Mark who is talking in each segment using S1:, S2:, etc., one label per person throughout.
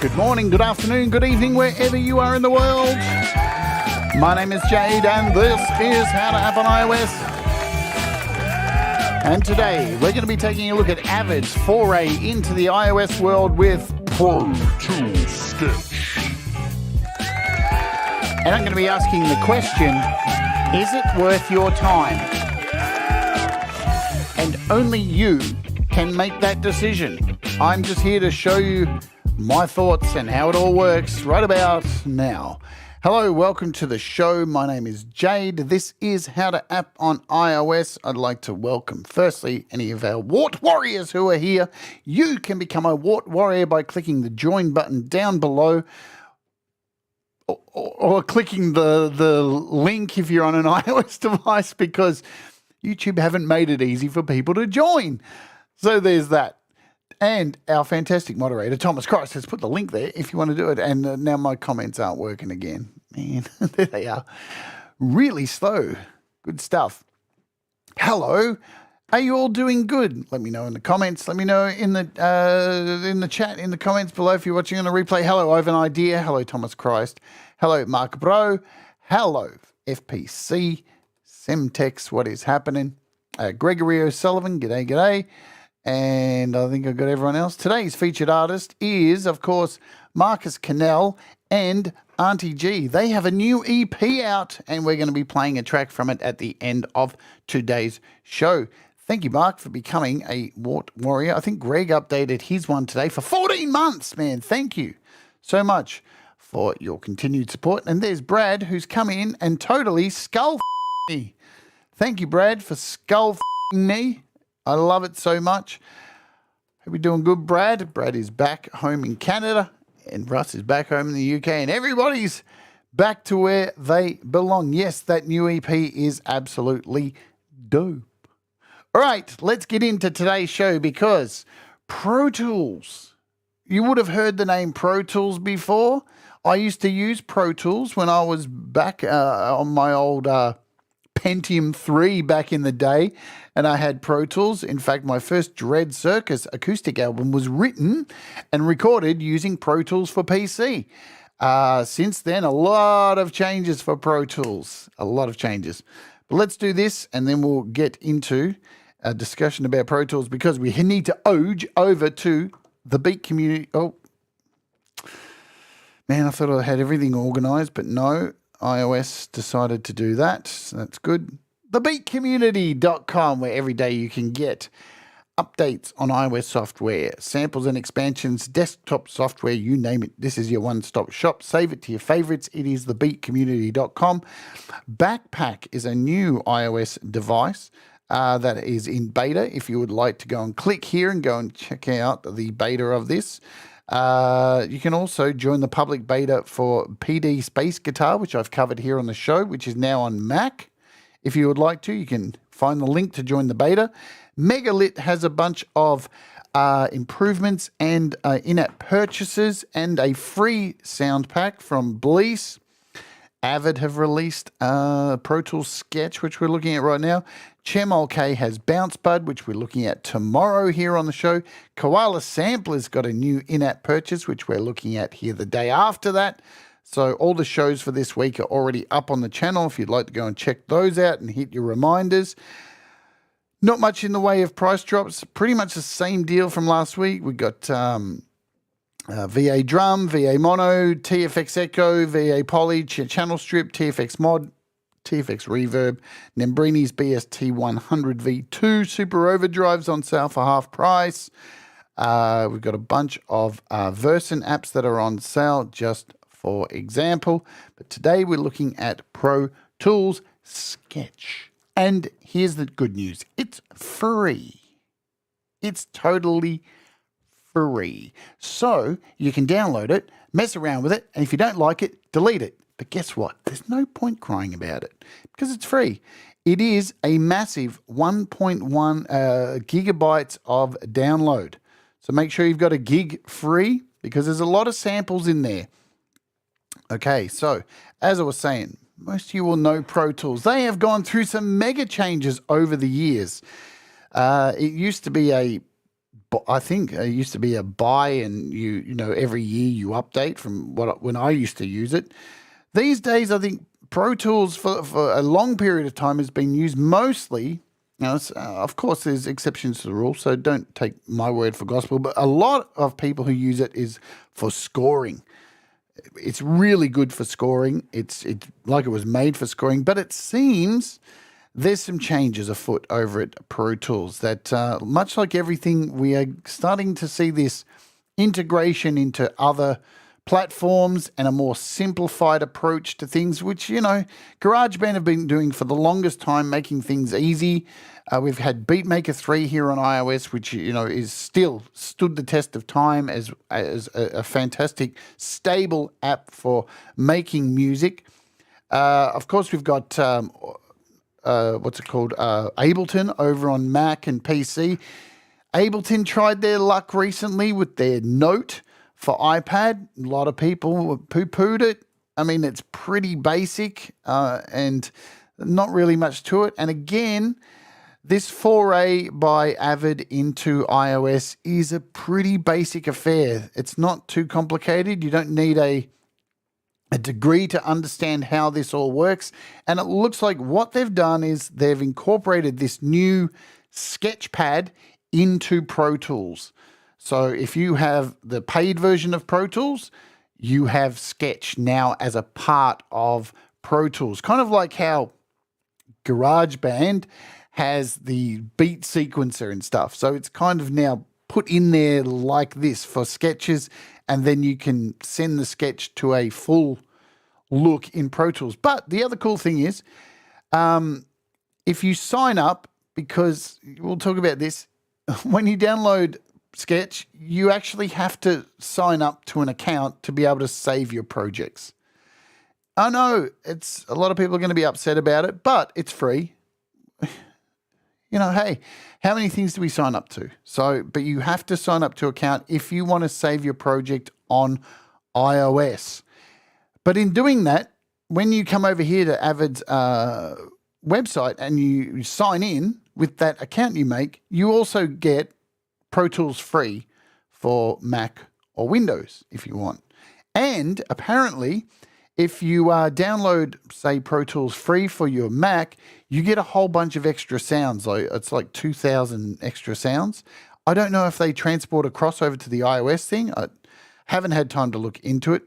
S1: Good morning, good afternoon, good evening, wherever you are in the world. My name is Jade, and this is How to App on iOS. And today, we're going to be taking a look at Avid's foray into the iOS world with Pro Tools Sketch. And I'm going to be asking the question, is it worth your time? And only you can make that decision. I'm just here to show you my thoughts and how it all works right about now. Hello, welcome to the show. My name is Jade. This is How to App on iOS. I'd like to welcome, firstly, any of our Wart Warriors who are here. You can become a Wart Warrior by clicking the join button down below or clicking the link if you're on an iOS device, because YouTube haven't made it easy for people to join. So there's that. And our fantastic moderator, Thomas Christ, has put the link there if you want to do it. And now my comments aren't working again. Man, there they are. Really slow. Good stuff. Hello. Are you all doing good? Let me know in the comments. Let me know in the chat, in the comments below if you're watching on a replay. Hello, I have an idea. Hello, Thomas Christ. Hello, Mark Bro. Hello, FPC. Semtex, what is happening? Gregory O'Sullivan, g'day, g'day. And I think I've got everyone else. Today's featured artist is, of course, Marcus Cannell and Auntie G. They have a new EP out, and we're going to be playing a track from it at the end of today's show. Thank you, Mark, for becoming a Wart Warrior. I think Greg updated his one today for 14 months, man. Thank you so much for your continued support. And there's Brad, who's come in and totally skull me. Thank you, Brad, for skull me. I love it so much. Hope you're doing good, Brad. Brad is back home in Canada, and Russ is back home in the UK, and everybody's back to where they belong. Yes, that new EP is absolutely dope. All right, let's get into today's show, because Pro Tools. You would have heard the name Pro Tools before. I used to use Pro Tools when I was back on my old Pentium 3 back in the day, and I had Pro Tools. In fact, my first Dread Circus acoustic album was written and recorded using Pro Tools for PC. Since then, a lot of changes for Pro Tools. A lot of changes. But let's do this, and then we'll get into a discussion about Pro Tools, because we need to oge over to the Beat community. Oh, man, I thought I had everything organized, but no. iOS decided to do that, so that's good. Thebeatcommunity.com, where every day you can get updates on iOS software, samples and expansions, desktop software, you name it. This is your one-stop shop. Save it to your favorites. It is thebeatcommunity.com. Backpack is a new iOS device that is in beta. If you would like to go and click here and go and check out the beta of this. You can also join the public beta for PD Space Guitar, which I've covered here on the show, which is now on Mac. If you would like to, you can find the link to join the beta. Megalit has a bunch of improvements and in-app purchases, and a free sound pack from Blease. Avid have released Pro Tools Sketch, which we're looking at right now. Chemol K has Bounce Bud, which we're looking at tomorrow here on the show. Koala Sampler's got a new in-app purchase, which we're looking at here the day after that. So all the shows for this week are already up on the channel if you'd like to go and check those out and hit your reminders. Not much in the way of price drops. Pretty much the same deal from last week. We got VA Drum, VA Mono, TFX Echo, VA Poly, Channel Strip, TFX Mod, TFX Reverb, Nembrini's BST100 V2 Super Overdrives on sale for half price. We've got a bunch of Version apps that are on sale, just for example. But today we're looking at Pro Tools Sketch. And here's the good news. It's free. It's totally free. So you can download it, mess around with it, and if you don't like it, delete it. But guess what? There's no point crying about it because it's free. It is a massive 1.1 gigabytes of download. So make sure you've got a gig free, because there's a lot of samples in there. Okay, so as I was saying, most of you will know Pro Tools. They have gone through some mega changes over the years. It used to be a I think it used to be a buy, and every year you update from when I used to use it. These days, I think Pro Tools for a long period of time has been used mostly. Of course, there's exceptions to the rule, so don't take my word for gospel. But a lot of people who use it is for scoring. It's really good for scoring. It's like it was made for scoring, but it seems there's some changes afoot over at Pro Tools that, much like everything, we are starting to see this integration into other platforms and a more simplified approach to things, which, GarageBand have been doing for the longest time, making things easy. We've had Beatmaker 3 here on iOS, which, is still stood the test of time as a fantastic, stable app for making music. Of course, we've got what's it called? Ableton over on Mac and PC. Ableton tried their luck recently with their Note for iPad. A lot of people poo-pooed it. I mean, it's pretty basic and not really much to it. And again, this foray by Avid into iOS is a pretty basic affair. It's not too complicated. You don't need a degree to understand how this all works. And it looks like what they've done is they've incorporated this new Sketchpad into Pro Tools. So if you have the paid version of Pro Tools, you have Sketch now as a part of Pro Tools. Kind of like how GarageBand has the beat sequencer and stuff. So it's kind of now put in there like this for sketches, and then you can send the sketch to a full look in Pro Tools. But the other cool thing is, if you sign up, because we'll talk about this, when you download Sketch, you actually have to sign up to an account to be able to save your projects. I know it's a lot of people are going to be upset about it, but it's free. Hey, how many things do we sign up to? But you have to sign up to an account if you want to save your project on iOS. But in doing that, when you come over here to Avid's website and you sign in with that account you make, you also get Pro Tools free for Mac or Windows if you want. And apparently, if you download, say, Pro Tools free for your Mac, you get a whole bunch of extra sounds. It's like 2,000 extra sounds. I don't know if they transport across over to the iOS thing. I haven't had time to look into it.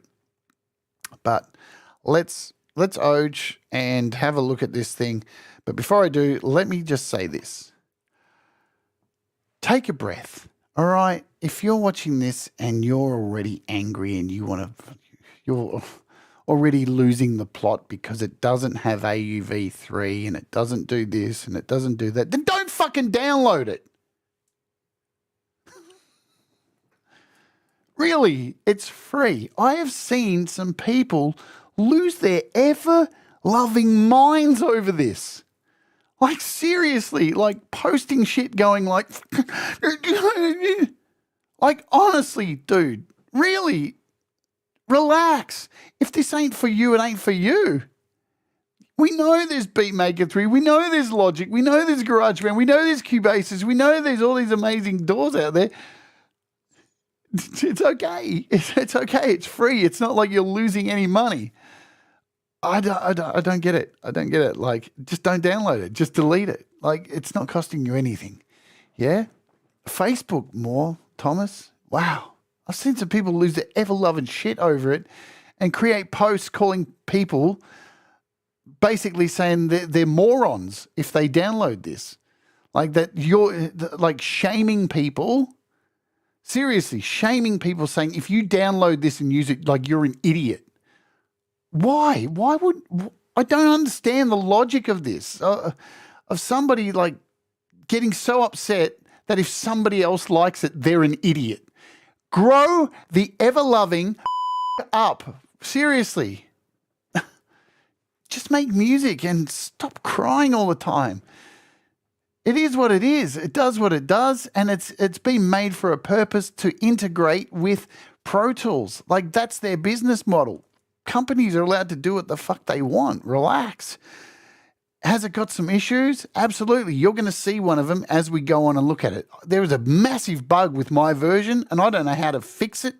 S1: But let's Oj and have a look at this thing. But before I do, let me just say this. Take a breath, all right? If you're watching this and you're already angry and you're already losing the plot because it doesn't have AUV3 and it doesn't do this and it doesn't do that, then don't fucking download it. Really, it's free. I have seen some people lose their ever-loving minds over this. Like, seriously, like posting shit going like, honestly, dude, really, relax. If this ain't for you, it ain't for you. We know there's Beatmaker 3. We know there's Logic. We know there's GarageBand. We know there's Cubases. We know there's all these amazing doors out there. It's okay. It's okay. It's free. It's not like you're losing any money. I don't get it. I don't get it. Like, just don't download it. Just delete it. Like, it's not costing you anything. Yeah? Facebook more, Thomas. Wow. I've seen some people lose their ever-loving shit over it and create posts calling people basically saying they're morons if they download this. Like that you're like shaming people. Seriously, shaming people saying if you download this and use it, like you're an idiot. Why? Why would... I don't understand the logic of this. Of somebody like getting so upset that if somebody else likes it, they're an idiot. Grow the ever-loving up. Seriously. Just make music and stop crying all the time. It is what it is. It does what it does, and it's been made for a purpose to integrate with Pro Tools. Like, that's their business model. Companies are allowed to do what the fuck they want. Relax. Has it got some issues? Absolutely. You're going to see one of them as we go on and look at it. There is a massive bug with my version, and I don't know how to fix it.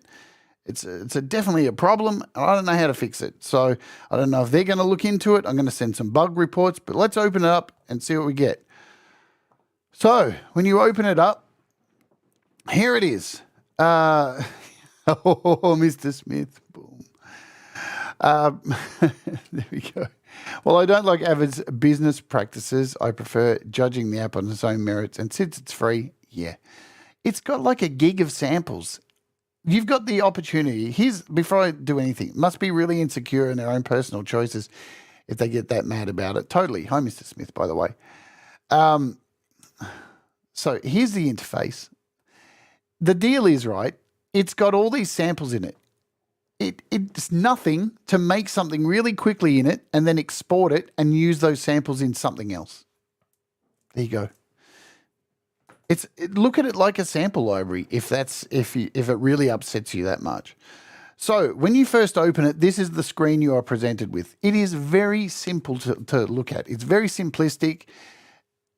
S1: It's definitely a problem, and I don't know how to fix it. So I don't know if they're going to look into it. I'm going to send some bug reports, but let's open it up and see what we get. So when you open it up, here it is. Oh, Mr. Smith. Boom. There we go. Well, I don't like Avid's business practices. I prefer judging the app on its own merits. And since it's free, yeah. It's got like a gig of samples. You've got the opportunity. Here's, before I do anything, must be really insecure in their own personal choices if they get that mad about it. Totally. Hi, Mr. Smith, by the way. So here's the interface. The deal is, right, it's got all these samples in it. It's nothing to make something really quickly in it and then export it and use those samples in something else. There you go. Look at it like a sample library if it really upsets you that much. So when you first open it, this is the screen you are presented with. It is very simple to look at. It's very simplistic.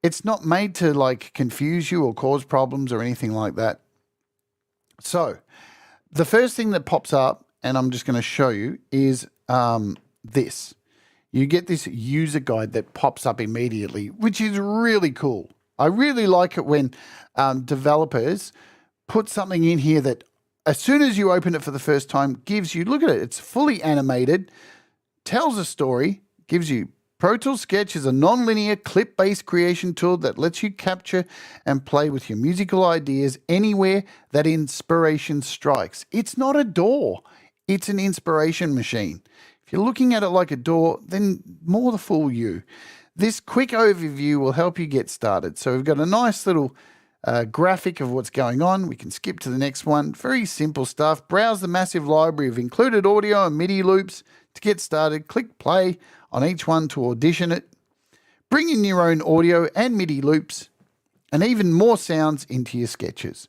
S1: It's not made to like confuse you or cause problems or anything like that. So the first thing that pops up, and I'm just going to show you, is this. You get this user guide that pops up immediately, which is really cool. I really like it when developers put something in here that as soon as you open it for the first time gives you, look at it, it's fully animated, tells a story, gives you Pro Tools Sketch is a non-linear clip-based creation tool that lets you capture and play with your musical ideas anywhere that inspiration strikes. It's not a DAW, it's an inspiration machine. If you're looking at it like a DAW, then more the fool you. This quick overview will help you get started. So we've got a nice little graphic of what's going on. We can skip to the next one. Very simple stuff. Browse the massive library of included audio and MIDI loops. To get started, click play on each one to audition it. Bring in your own audio and MIDI loops and even more sounds into your sketches.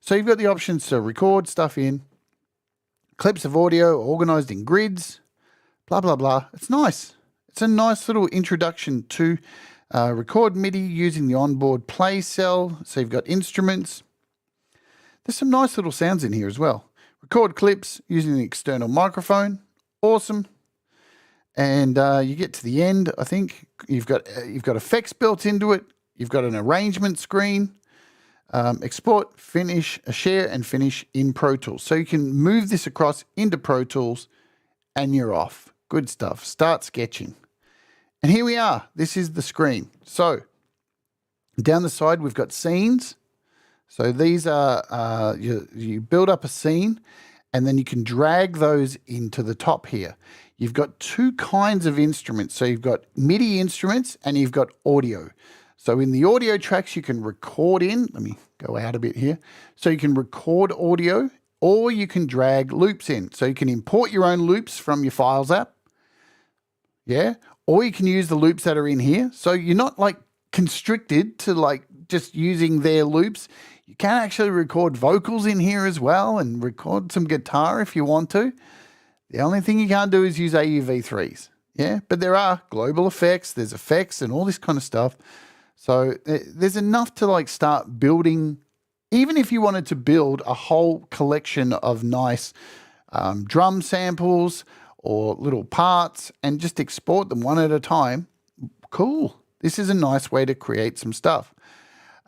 S1: So you've got the options to record stuff in, clips of audio organized in grids, blah, blah, blah. It's nice. It's a nice little introduction to record MIDI using the onboard play cell. So you've got instruments. There's some nice little sounds in here as well. Record clips using the external microphone. Awesome. And you get to the end, I think. You've got effects built into it. You've got an arrangement screen. Export, finish, share, and finish in Pro Tools. So you can move this across into Pro Tools and you're off. Good stuff. Start sketching. And here we are. This is the screen. So down the side, we've got scenes. So these are, you build up a scene and then you can drag those into the top here. You've got two kinds of instruments. So you've got MIDI instruments and you've got audio. So in the audio tracks, you can record in. Let me go out a bit here. So you can record audio or you can drag loops in. So you can import your own loops from your Files app. Yeah. Or you can use the loops that are in here. So you're not like constricted to like just using their loops. You can actually record vocals in here as well and record some guitar if you want to. The only thing you can't do is use AUV3s. Yeah. But there are global effects. There's effects and all this kind of stuff. So there's enough to like start building. Even if you wanted to build a whole collection of nice drum samples or little parts and just export them one at a time, cool. This is a nice way to create some stuff.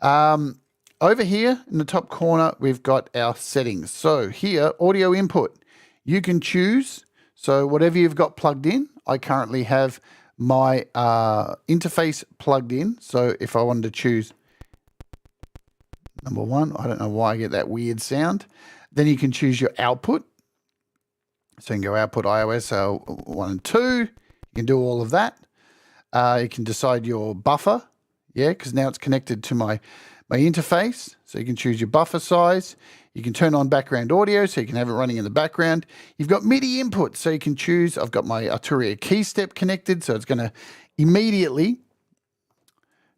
S1: Over here in the top corner, we've got our settings. So here, audio input. You can choose. So whatever you've got plugged in, I currently have my interface plugged in. So if I wanted to choose number one, I don't know why I get that weird sound. Then you can choose your output. So you can go output iOS 1 and 2. You can do all of that. You can decide your buffer. Yeah, because now it's connected to my interface. So you can choose your buffer size. You can turn on background audio so you can have it running in the background. You've got MIDI input. So you can choose, I've got my Arturia key step connected. So it's going to immediately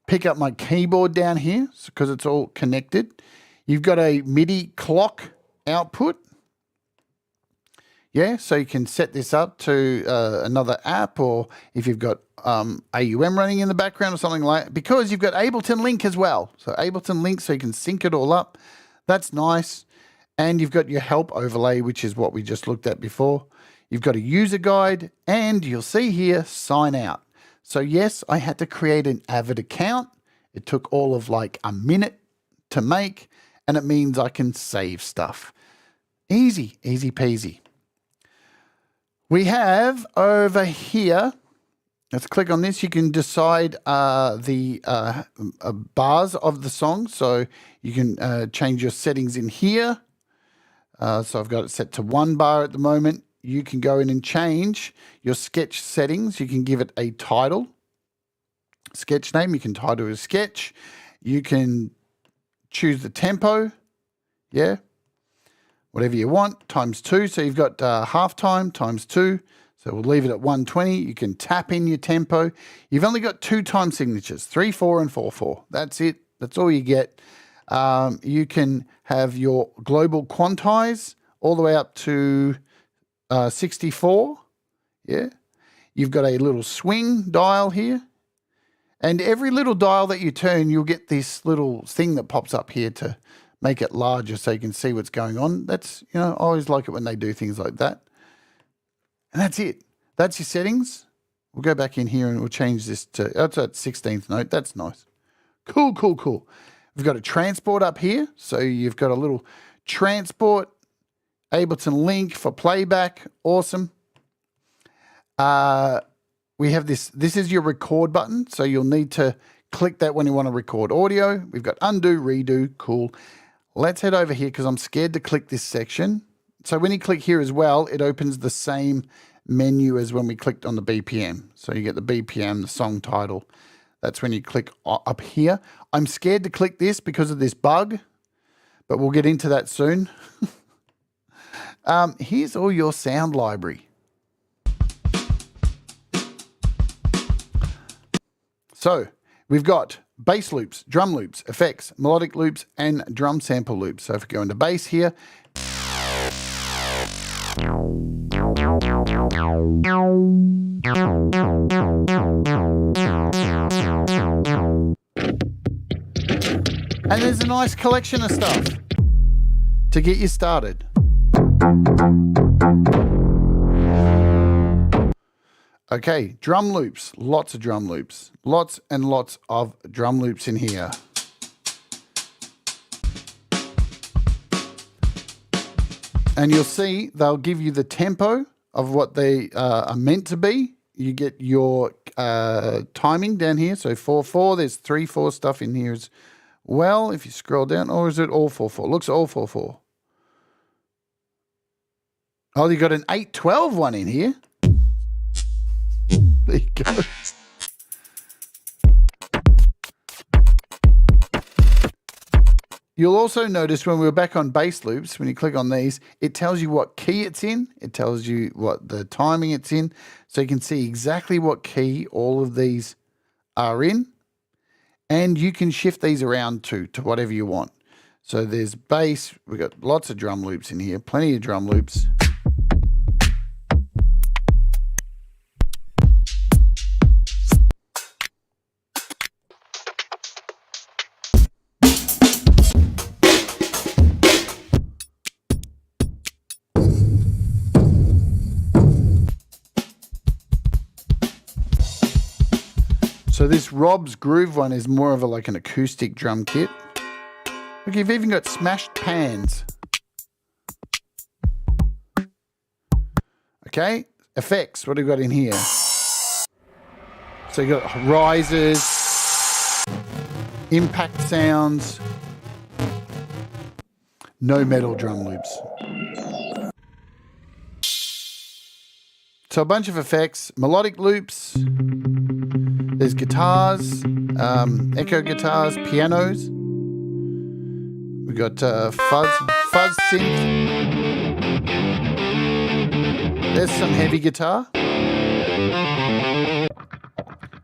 S1: pick up my keyboard down here because it's all connected. You've got a MIDI clock output. Yeah, so you can set this up to another app, or if you've got AUM running in the background or something like that, because you've got Ableton Link as well. So Ableton Link, so you can sync it all up. That's nice. And you've got your help overlay, which is what we just looked at before. You've got a user guide, and you'll see here, sign out. So yes, I had to create an Avid account. It took all of like a minute to make, and it means I can save stuff. Easy, easy peasy. We have over here, let's click on this. You can decide the bars of the song. So you can change your settings in here. So I've got it set to 1 bar at the moment. You can go in and change your sketch settings. You can give it a title, sketch name. You can title it a sketch. You can choose the tempo. Yeah. Whatever you want, ×2. So you've got halftime ×2. So we'll leave it at 120. You can tap in your tempo. You've only got 2 time signatures, 3/4 and 4/4. That's it. That's all you get. You can have your global quantize all the way up to 64. Yeah. You've got a little swing dial here. And every little dial that you turn, you'll get this little thing that pops up here to make it larger so you can see what's going on. That's, I always like it when they do things like that. And that's it. That's your settings. We'll go back in here and we'll change this to, that's at 16th note. That's nice. Cool, cool, cool. We've got a transport up here. So you've got a little transport, Ableton Link for playback. Awesome. We have this is your record button. So you'll need to click that when you want to record audio. We've got undo, redo, cool. Let's head over here because I'm scared to click this section. So when you click here as well, it opens the same menu as when we clicked on the BPM. So you get the BPM, the song title. That's when you click up here. I'm scared to click this because of this bug, but we'll get into that soon. Here's all your sound library. So we've got bass loops, drum loops, effects, melodic loops, and drum sample loops. So if we go into bass here, and there's a nice collection of stuff to get you started. Okay, drum loops, lots of drum loops, lots and lots of drum loops in here. And you'll see they'll give you the tempo of what they are meant to be. You get your timing down here. So 4/4, there's 3/4 stuff in here as well. If you scroll down, or is it all 4/4? Looks all 4/4. Oh, you got an 8/12 one in here. There you go. You'll also notice when we're back on bass loops, when you click on these, it tells you what key it's in. It tells you what the timing it's in. So you can see exactly what key all of these are in. And you can shift these around to whatever you want. So there's bass. We've got lots of drum loops in here, plenty of drum loops. So this Rob's Groove one is more of like an acoustic drum kit. Look, you've even got smashed pans. Okay, effects, what have we got in here? So you got risers, impact sounds, no metal drum loops. So a bunch of effects, melodic loops, there's guitars, echo guitars, pianos. We got fuzz synth. There's some heavy guitar.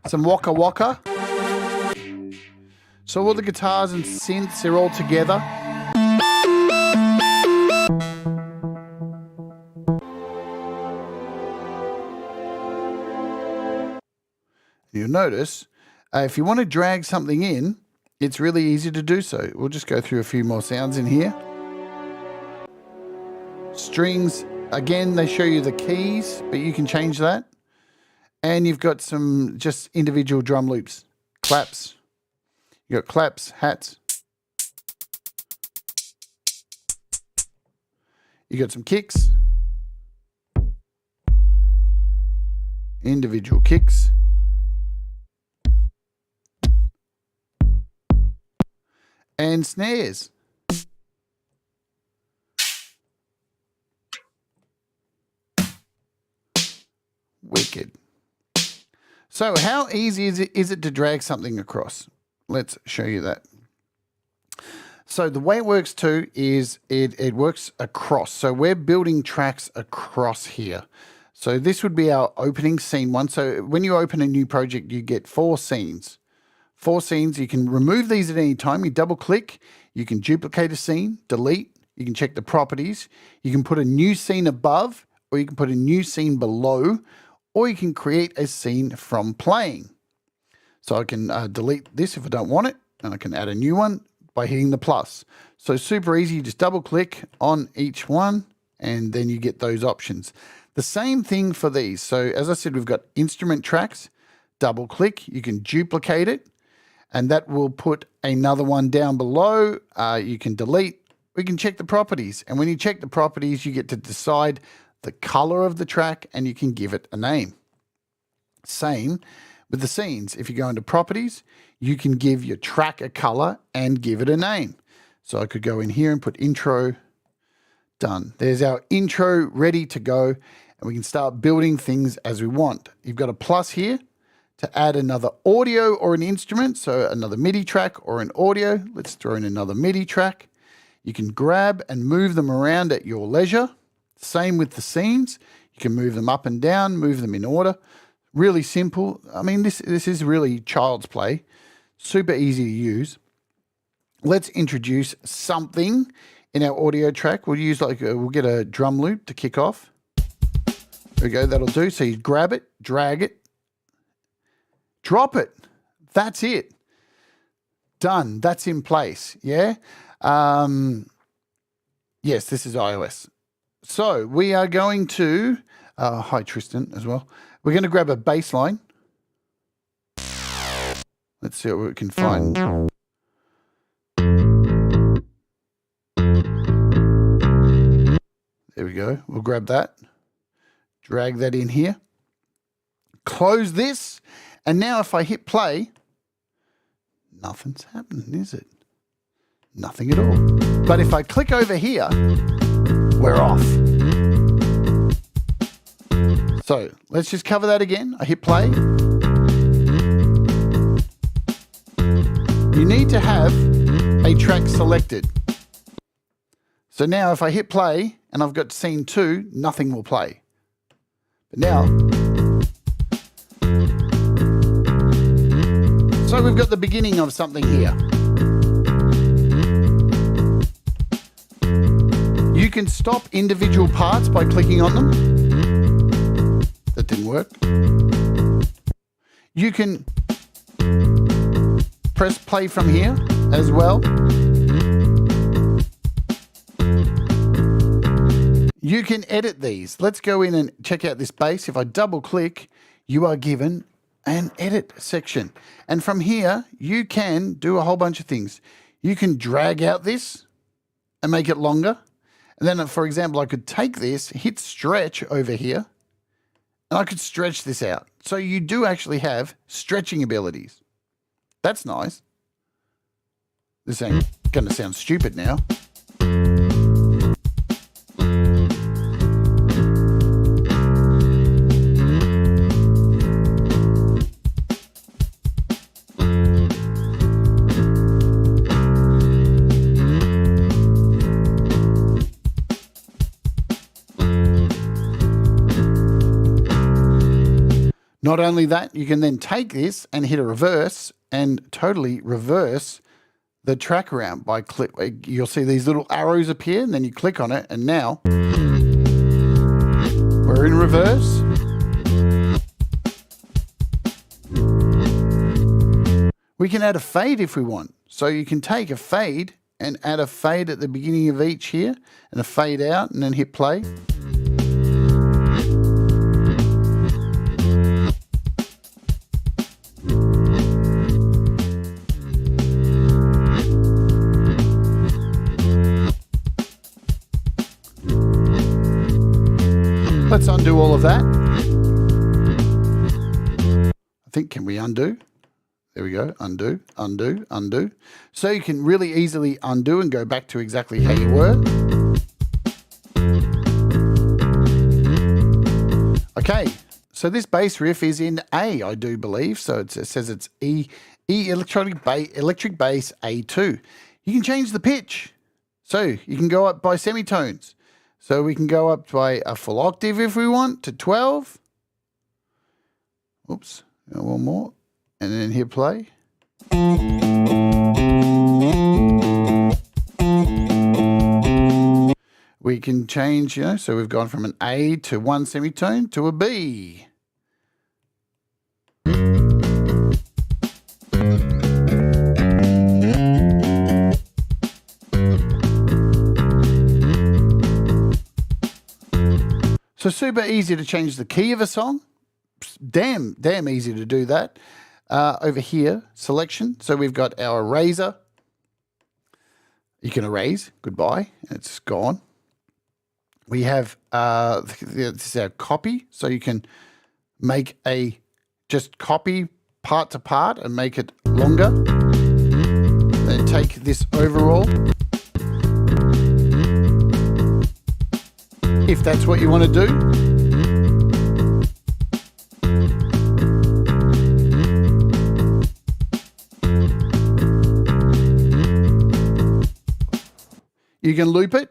S1: Some waka waka. So all the guitars and synths are all together. You'll notice if you want to drag something in, it's really easy to do so. We'll just go through a few more sounds in here. Strings, again, they show you the keys, but you can change that. And you've got some just individual drum loops, claps. You've got claps, hats. You got some kicks. Individual kicks. And snares. Wicked. So how easy is it to drag something across? Let's show you that. So the way it works too is it works across. So we're building tracks across here. So this would be our opening scene one. So when you open a new project, you get 4 scenes. 4 scenes. You can remove these at any time. You double click. You can duplicate a scene, delete. You can check the properties. You can put a new scene above, or you can put a new scene below, or you can create a scene from playing. So I can delete this if I don't want it, and I can add a new one by hitting the plus. So super easy. You just double click on each one, and then you get those options. The same thing for these. So as I said, we've got instrument tracks. Double click. You can duplicate it, and that will put another one down below. You can delete. We can check the properties. And when you check the properties, you get to decide the color of the track, and you can give it a name. Same with the scenes. If you go into properties, you can give your track a color and give it a name. So I could go in here and put intro. Done. There's our intro ready to go, and we can start building things as we want. You've got a plus here to add another audio or an instrument, so another MIDI track or an audio. Let's throw in another MIDI track. You can grab and move them around at your leisure. Same with the scenes. You can move them up and down, move them in order. Really simple. I mean, this is really child's play. Super easy to use. Let's introduce something in our audio track. We'll use we'll get a drum loop to kick off. There we go. That'll do. So you grab it, drag it, drop it. That's it. Done. That's in place. Yeah. Yes, this is iOS. So we are going to, hi Tristan as well. We're going to grab a bass line. Let's see what we can find. There we go. We'll grab that. Drag that in here. Close this. And now if I hit play, nothing's happening, is it? Nothing at all. But if I click over here, we're off. So let's just cover that again. I hit play. You need to have a track selected. So now if I hit play and I've got scene 2, nothing will play. But now, so we've got the beginning of something here. You can stop individual parts by clicking on them. That didn't work. You can press play from here as well. You can edit these. Let's go in and check out this bass. If I double click, you are given an edit section. And from here, you can do a whole bunch of things. You can drag out this and make it longer. And then, for example, I could take this, hit stretch over here, and I could stretch this out. So you do actually have stretching abilities. That's nice. This ain't going to sound stupid now. Not only that, you can then take this and hit a reverse and totally reverse the track around by click. You'll see these little arrows appear, and then you click on it, and now we're in reverse. We can add a fade if we want. So you can take a fade and add a fade at the beginning of each here and a fade out and then hit play. Let's undo all of that. I think, can we undo? There we go, undo, undo, undo. So you can really easily undo and go back to exactly how you were. Okay, so this bass riff is in A, I do believe. So it says it's E electric bass A2. You can change the pitch. So you can go up by semitones. So we can go up by a full octave if we want to 12. Oops, one more. And then hit play. We can change, so we've gone from an A to one semitone to a B. So super easy to change the key of a song. Damn easy to do that. Over here, selection. So we've got our eraser. You can erase. Goodbye. It's gone. We have this is our copy. So you can make just copy part to part and make it longer. Then take this overall. If that's what you want to do. You can loop it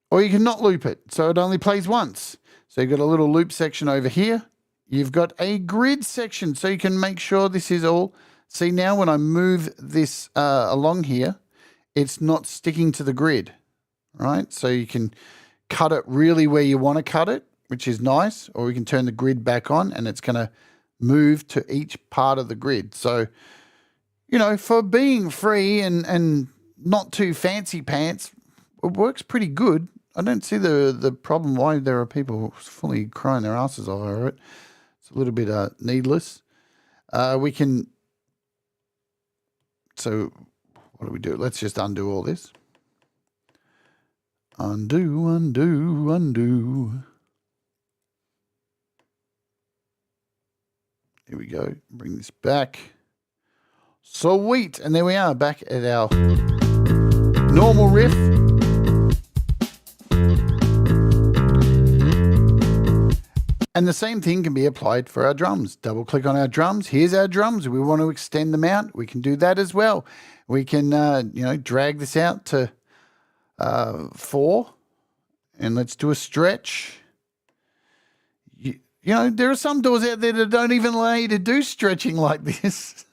S1: or you can not loop it. So it only plays once. So you've got a little loop section over here. You've got a grid section. So you can make sure this is all. See, now when I move this along here, it's not sticking to the grid, right? So you can cut it really where you want to cut it, which is nice. Or we can turn the grid back on and it's going to move to each part of the grid. So, for being free and not too fancy pants, it works pretty good. I don't see the problem why there are people fully crying their asses off over it. It's a little bit needless. We can... So what do we do? Let's just undo all this. Undo, undo, undo. Here we go. Bring this back. Sweet. And there we are, back at our normal riff. And the same thing can be applied for our drums. Double click on our drums. Here's our drums. We want to extend them out. We can do that as well. We can, drag this out to 4. And let's do a stretch. There are some doors out there that don't even allow you to do stretching like this.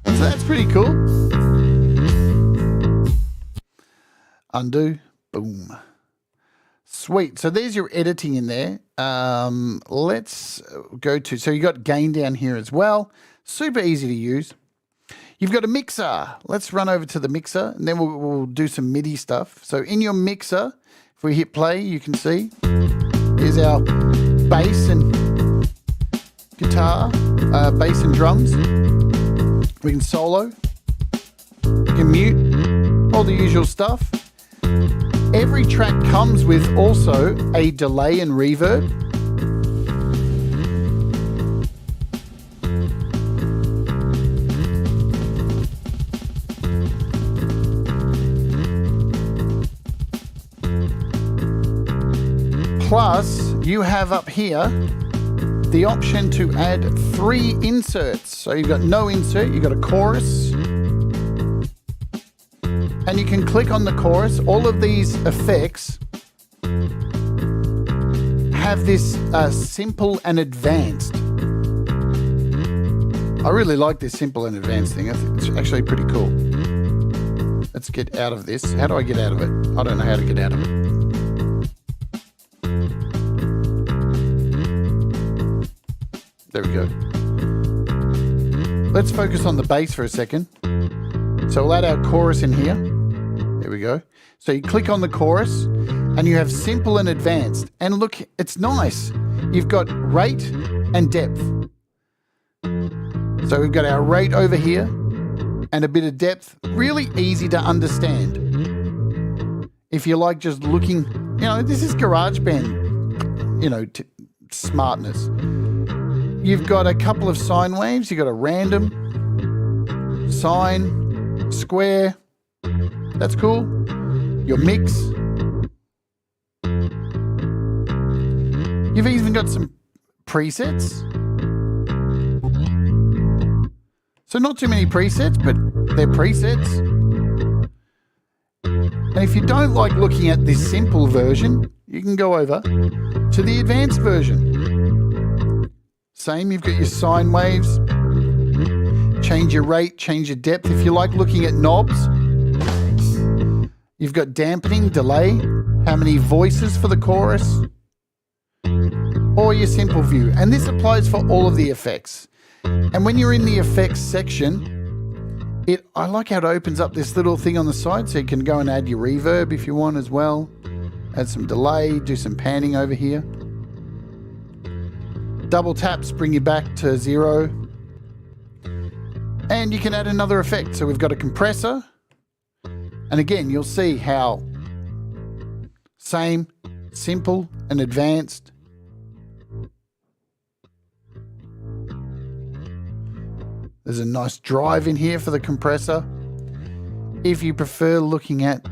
S1: So that's pretty cool. Undo. Boom. Sweet. So there's your editing in there. Let's go to, so you got gain down here as well. Super easy to use. You've got a mixer. Let's run over to the mixer and then we'll do some MIDI stuff. So in your mixer, if we hit play, you can see here's our bass and guitar, bass and drums. We can solo, we can mute, all the usual stuff. Every track comes with also a delay and reverb. Plus, you have up here the option to add 3 inserts. So you've got no insert, you've got a chorus. And you can click on the chorus. All of these effects have this simple and advanced. I really like this simple and advanced thing. I think it's actually pretty cool. Let's get out of this. How do I get out of it? I don't know how to get out of it. There we go. Let's focus on the bass for a second. So we'll add our chorus in here. There we go. So you click on the chorus and you have simple and advanced. And look, it's nice. You've got rate and depth. So we've got our rate over here and a bit of depth. Really easy to understand. If you like just looking, this is GarageBand, smartness. You've got a couple of sine waves. You've got a random, sine, square. That's cool. Your mix. You've even got some presets. So not too many presets, but they're presets. And if you don't like looking at this simple version, you can go over to the advanced version. Same, you've got your sine waves. Change your rate, change your depth. If you like looking at knobs, you've got dampening, delay, how many voices for the chorus, or your simple view. And this applies for all of the effects. And when you're in the effects section, I like how it opens up this little thing on the side, so you can go and add your reverb if you want as well. Add some delay, do some panning over here. Double taps bring you back to 0. And you can add another effect. So we've got a compressor. And again, you'll see how same, simple and advanced. There's a nice drive in here for the compressor. If you prefer looking at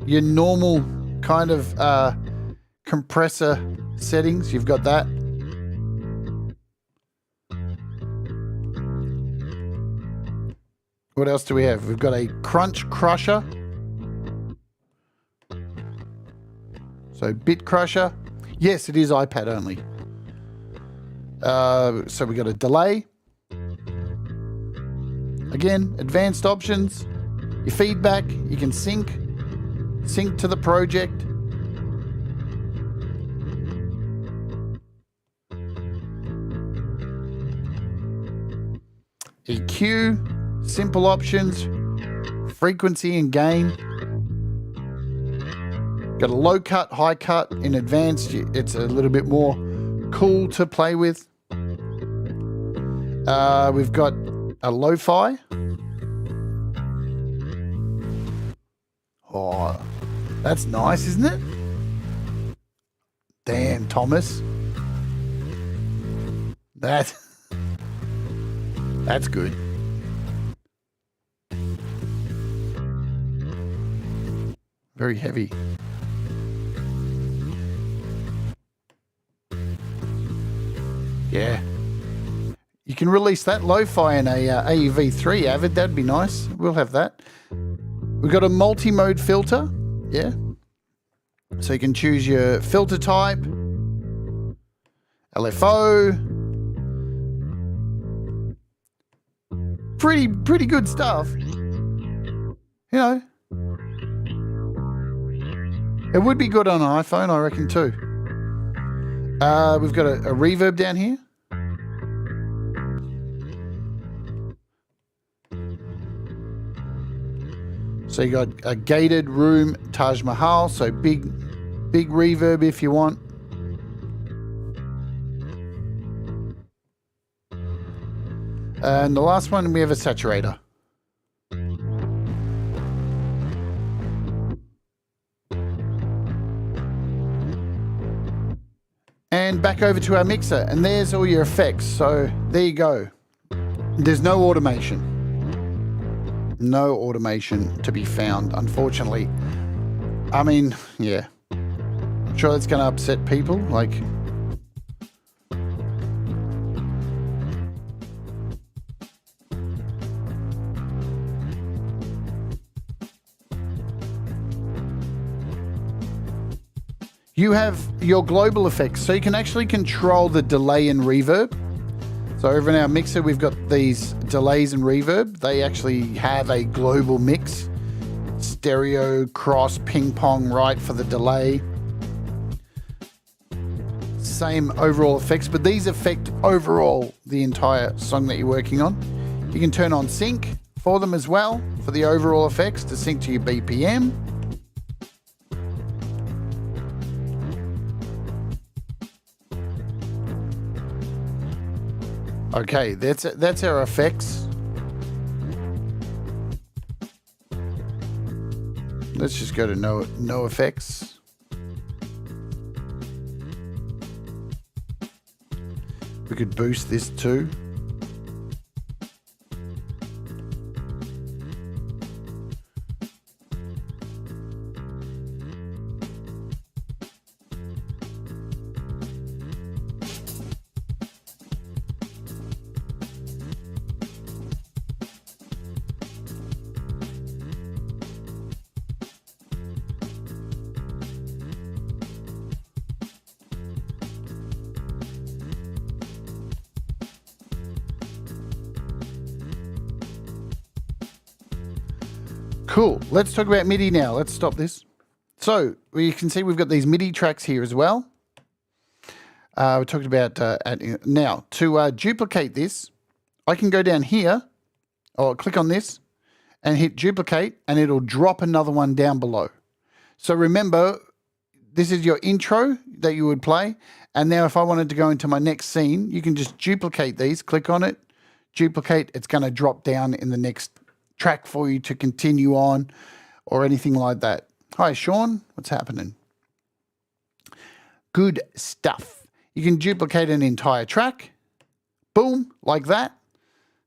S1: your normal kind of compressor settings, you've got that. What else do we have? We've got a crunch crusher. So bit crusher. Yes, it is iPad only. So we got a delay. Again, advanced options. Your feedback. You can sync to the project. EQ, simple options, frequency and gain. Got a low cut, high cut. In advanced, it's a little bit more cool to play with. We've got a lo-fi. Oh, that's nice, isn't it? Damn, Thomas. That's good. Very heavy. Yeah. You can release that lo-fi in a AEV3 Avid. That'd be nice. We'll have that. We've got a multi-mode filter. Yeah. So you can choose your filter type. LFO. Pretty good stuff. It would be good on an iPhone, I reckon, too. We've got a reverb down here. So you got a gated room Taj Mahal, so big reverb if you want. And the last one, we have a saturator. And back over to our mixer, and there's all your effects. So there you go. There's no automation. No automation to be found, unfortunately. I mean, yeah. I'm sure that's going to upset people. Like, you have your global effects, so you can actually control the delay and reverb. So over in our mixer, we've got these delays and reverb. They actually have a global mix. Stereo, cross, ping pong, right for the delay. same overall effects, but these affect overall the entire song that you're working on. You can turn on sync for them as well, for the overall effects to sync to your BPM. Okay, that's our effects. Let's just go to no effects. We could boost this too. Cool. Let's talk about MIDI now. Let's stop this. So you can see we've got these MIDI tracks here as well. We talked about now to duplicate this. I can go down here or click on this and hit duplicate, and it'll drop another one down below. So remember, this is your intro that you would play. And now if I wanted to go into my next scene, you can just duplicate these, click on it, duplicate. It's going to drop down in the next track for you to continue on or anything like that. Hi, Sean. What's happening? Good stuff. You can duplicate an entire track. Boom, like that.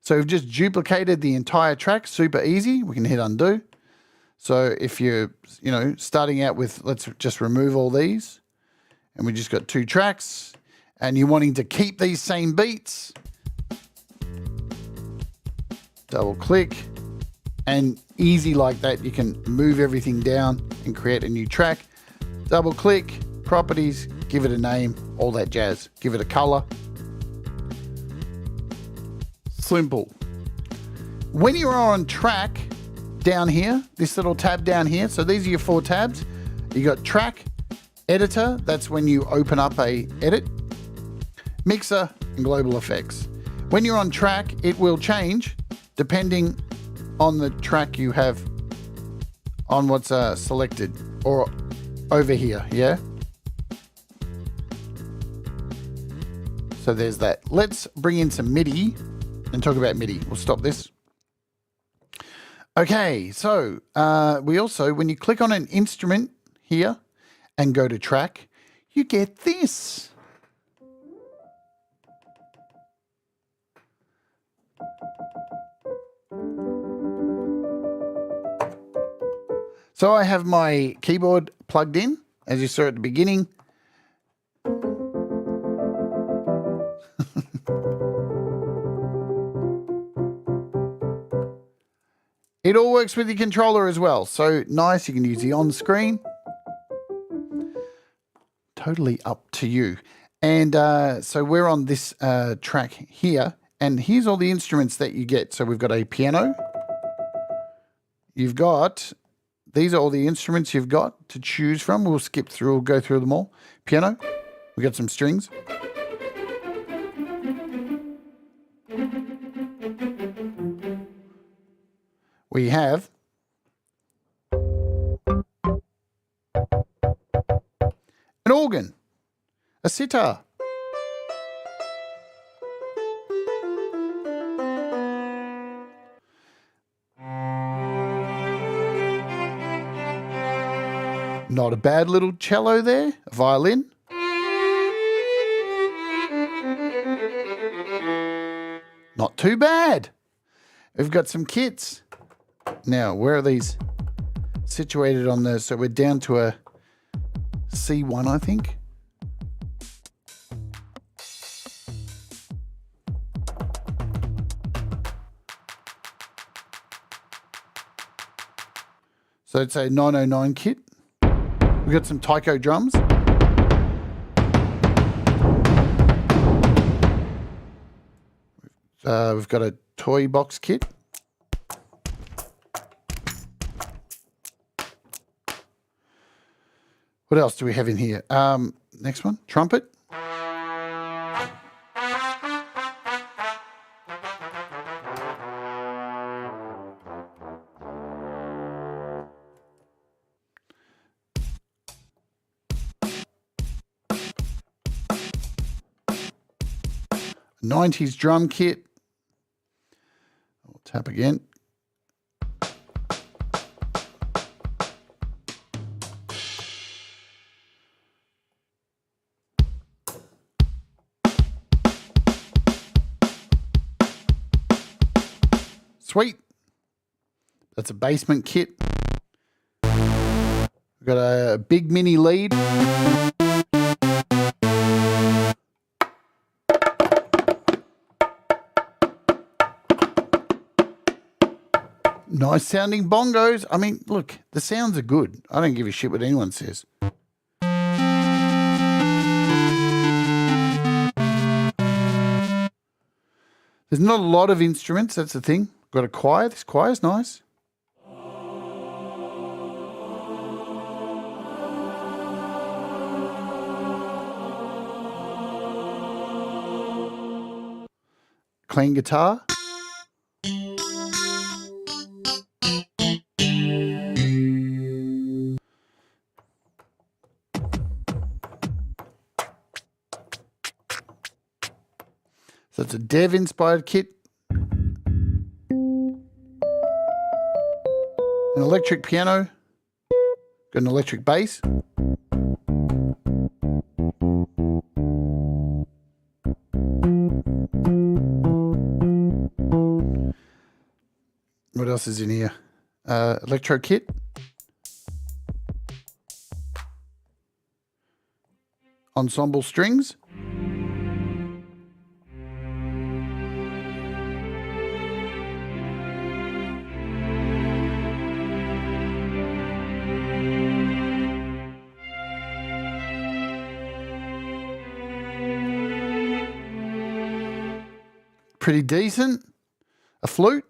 S1: So we've just duplicated the entire track. Super easy. We can hit undo. So if you're, starting out with, let's just remove all these. And we just got 2 tracks. And you're wanting to keep these same beats. Double click. And easy like that, you can move everything down and create a new track. Double click, properties, give it a name, all that jazz. Give it a color. Simple. When you're on track down here, this little tab down here, so these are your 4 tabs. You got track, editor, that's when you open up a edit, mixer, and global effects. When you're on track, it will change depending on the track you have on what's selected or over here, yeah? So there's that. Let's bring in some MIDI and talk about MIDI. We'll stop this. Okay, so we also, when you click on an instrument here and go to track, you get this. So I have my keyboard plugged in, as you saw at the beginning. It all works with your controller as well. So nice, you can use the on-screen. Totally up to you. And so we're on this track here. And here's all the instruments that you get. So we've got a piano. You've got... These are all the instruments you've got to choose from. We'll skip through, we'll go through them all. Piano, we got some strings. We have an organ, a sitar. Not a bad little cello there, a violin. Not too bad. We've got some kits. Now, where are these situated on the... So we're down to a C1, I think. So it's a 909 kit. We've got some taiko drums. We've got a toy box kit. What else do we have in here? Next one, trumpet. 90s drum kit. I'll tap again. Sweet. That's a basement kit. We've got a big mini lead. Nice sounding bongos. I mean, look, the sounds are good. I don't give a shit what anyone says. There's not a lot of instruments, that's the thing. Got a choir. This choir's nice. Clean guitar. So it's a Dev-inspired kit. An electric piano. Got an electric bass. What else is in here? Electro kit. Ensemble strings. Pretty decent. A flute.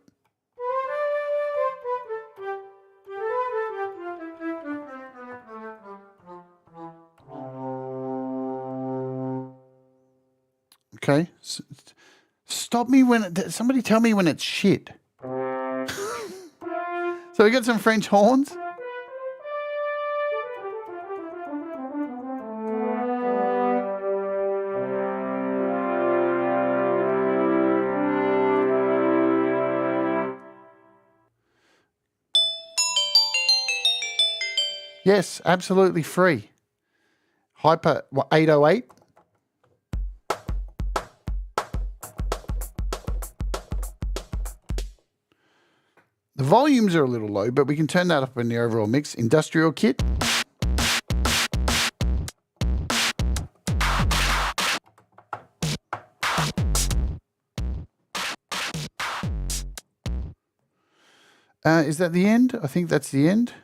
S1: Okay. Stop me when somebody tell me when it's shit. So we got some French horns. Yes, absolutely free. Hyper 808. The volumes are a little low, but we can turn that up in the overall mix. Industrial kit. Is that the end? I think that's the end.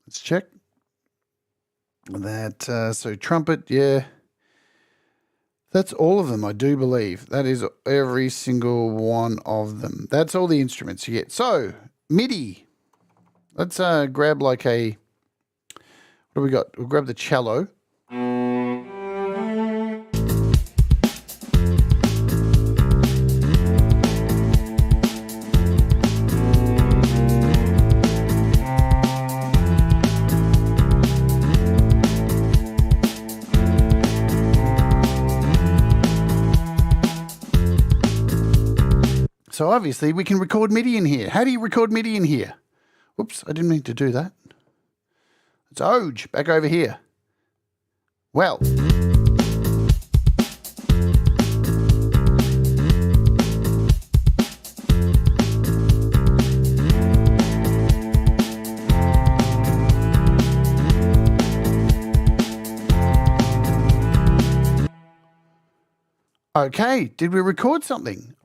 S1: Let's check. That, so trumpet, yeah. That's all of them, I do believe. That is every single one of them. That's all the instruments you get. So, MIDI. Let's grab like a, what do we got? We'll grab the cello. So obviously we can record MIDI in here. How do you record MIDI in here? Whoops, I didn't mean to do that. It's Oj, back over here. Well. Okay, did we record something?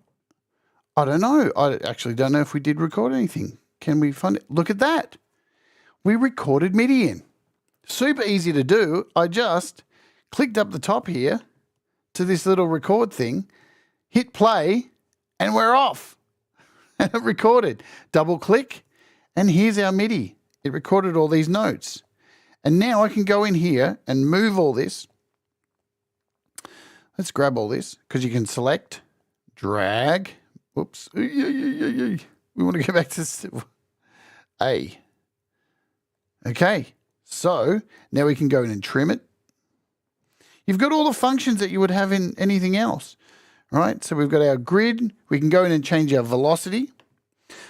S1: I don't know. I actually don't know if we did record anything. Can we find it? Look at that. We recorded MIDI in. Super easy to do. I just clicked up the top here to this little record thing, hit play, and we're off. And it recorded. Double click, and here's our MIDI. It recorded all these notes. And now I can go in here and move all this. Let's grab all this, because you can select, drag. Whoops. We want to go back to A. Okay. So now we can go in and trim it. You've got all the functions that you would have in anything else. All right, so we've got our grid. We can go in and change our velocity.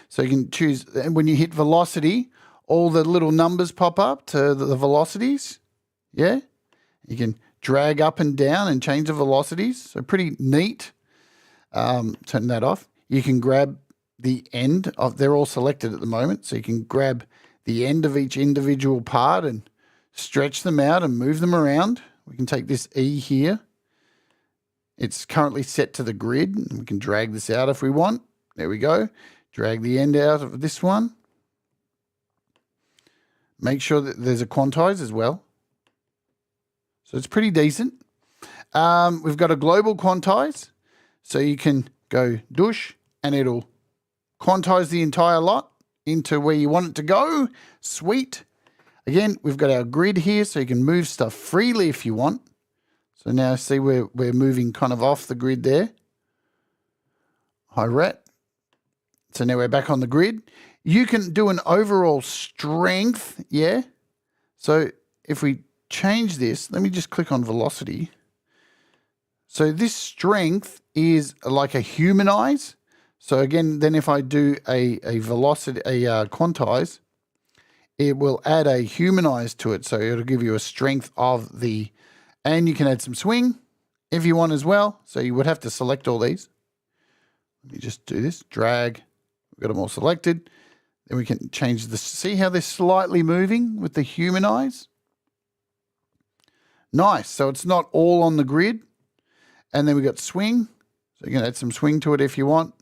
S1: So you can choose, and when you hit velocity, all the little numbers pop up to the velocities. Yeah, you can drag up and down and change the velocities. So pretty neat. Turn that off. You can grab the end of, they're all selected at the moment. So you can grab the end of each individual part and stretch them out and move them around. We can take this E here. It's currently set to the grid. We can drag this out if we want. There we go. Drag the end out of this one. Make sure that there's a quantize as well. So it's pretty decent. We've got a global quantize. So you can go douche and it'll quantize the entire lot into where you want it to go. Sweet. Again, we've got our grid here so you can move stuff freely if you want. So now see we're moving kind of off the grid there. High ret. So now we're back on the grid. You can do an overall strength, yeah? So if we change this, let me just click on velocity. So this strength is like a humanize. So again, then if I do a velocity, a quantize, it will add a humanize to it. So it'll give you a strength of the, and you can add some swing if you want as well. So you would have to select all these. Let me just do this, drag. We've got them all selected. Then we can change this. See how they're slightly moving with the humanize? Nice. So it's not all on the grid. And then we got swing. So you can add some swing to it if you want.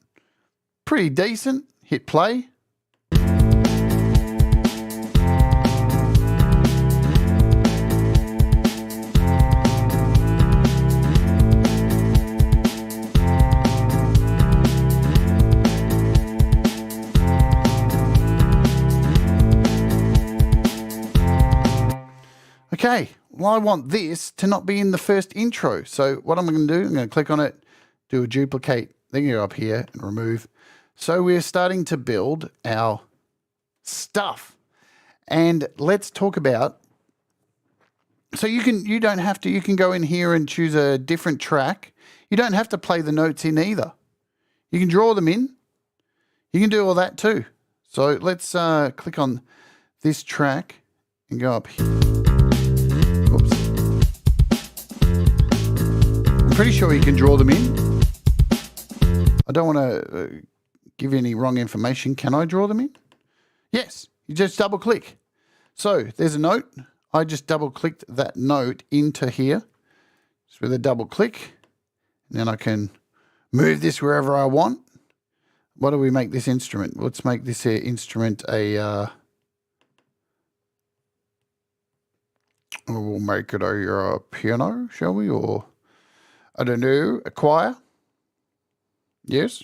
S1: Pretty decent. Hit play. Okay, well, I want this to not be in the first intro. So what I'm going to do, I'm going to click on it, do a duplicate, then go up here and remove. So we're starting to build our stuff. And let's talk about, so you can go in here and choose a different track. You don't have to play the notes in either. You can draw them in. You can do all that too. So let's click on this track and go up here. Oops. I'm pretty sure you can draw them in. I don't want to give you any wrong information. Can I draw them in? Yes, you just double click. So there's a note. I just double clicked that note into here. Just with a double click. And then I can move this wherever I want. What do we make this instrument? Let's make this instrument a... we'll make it a piano, shall we? Or, I don't know, a choir. Yes.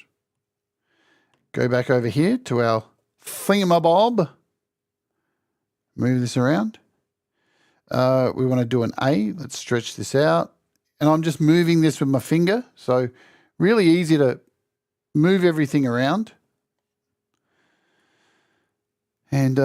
S1: Go back over here to our thingamabob. Move this around. We want to do an A. Let's stretch this out. And I'm just moving this with my finger. So really easy to move everything around. And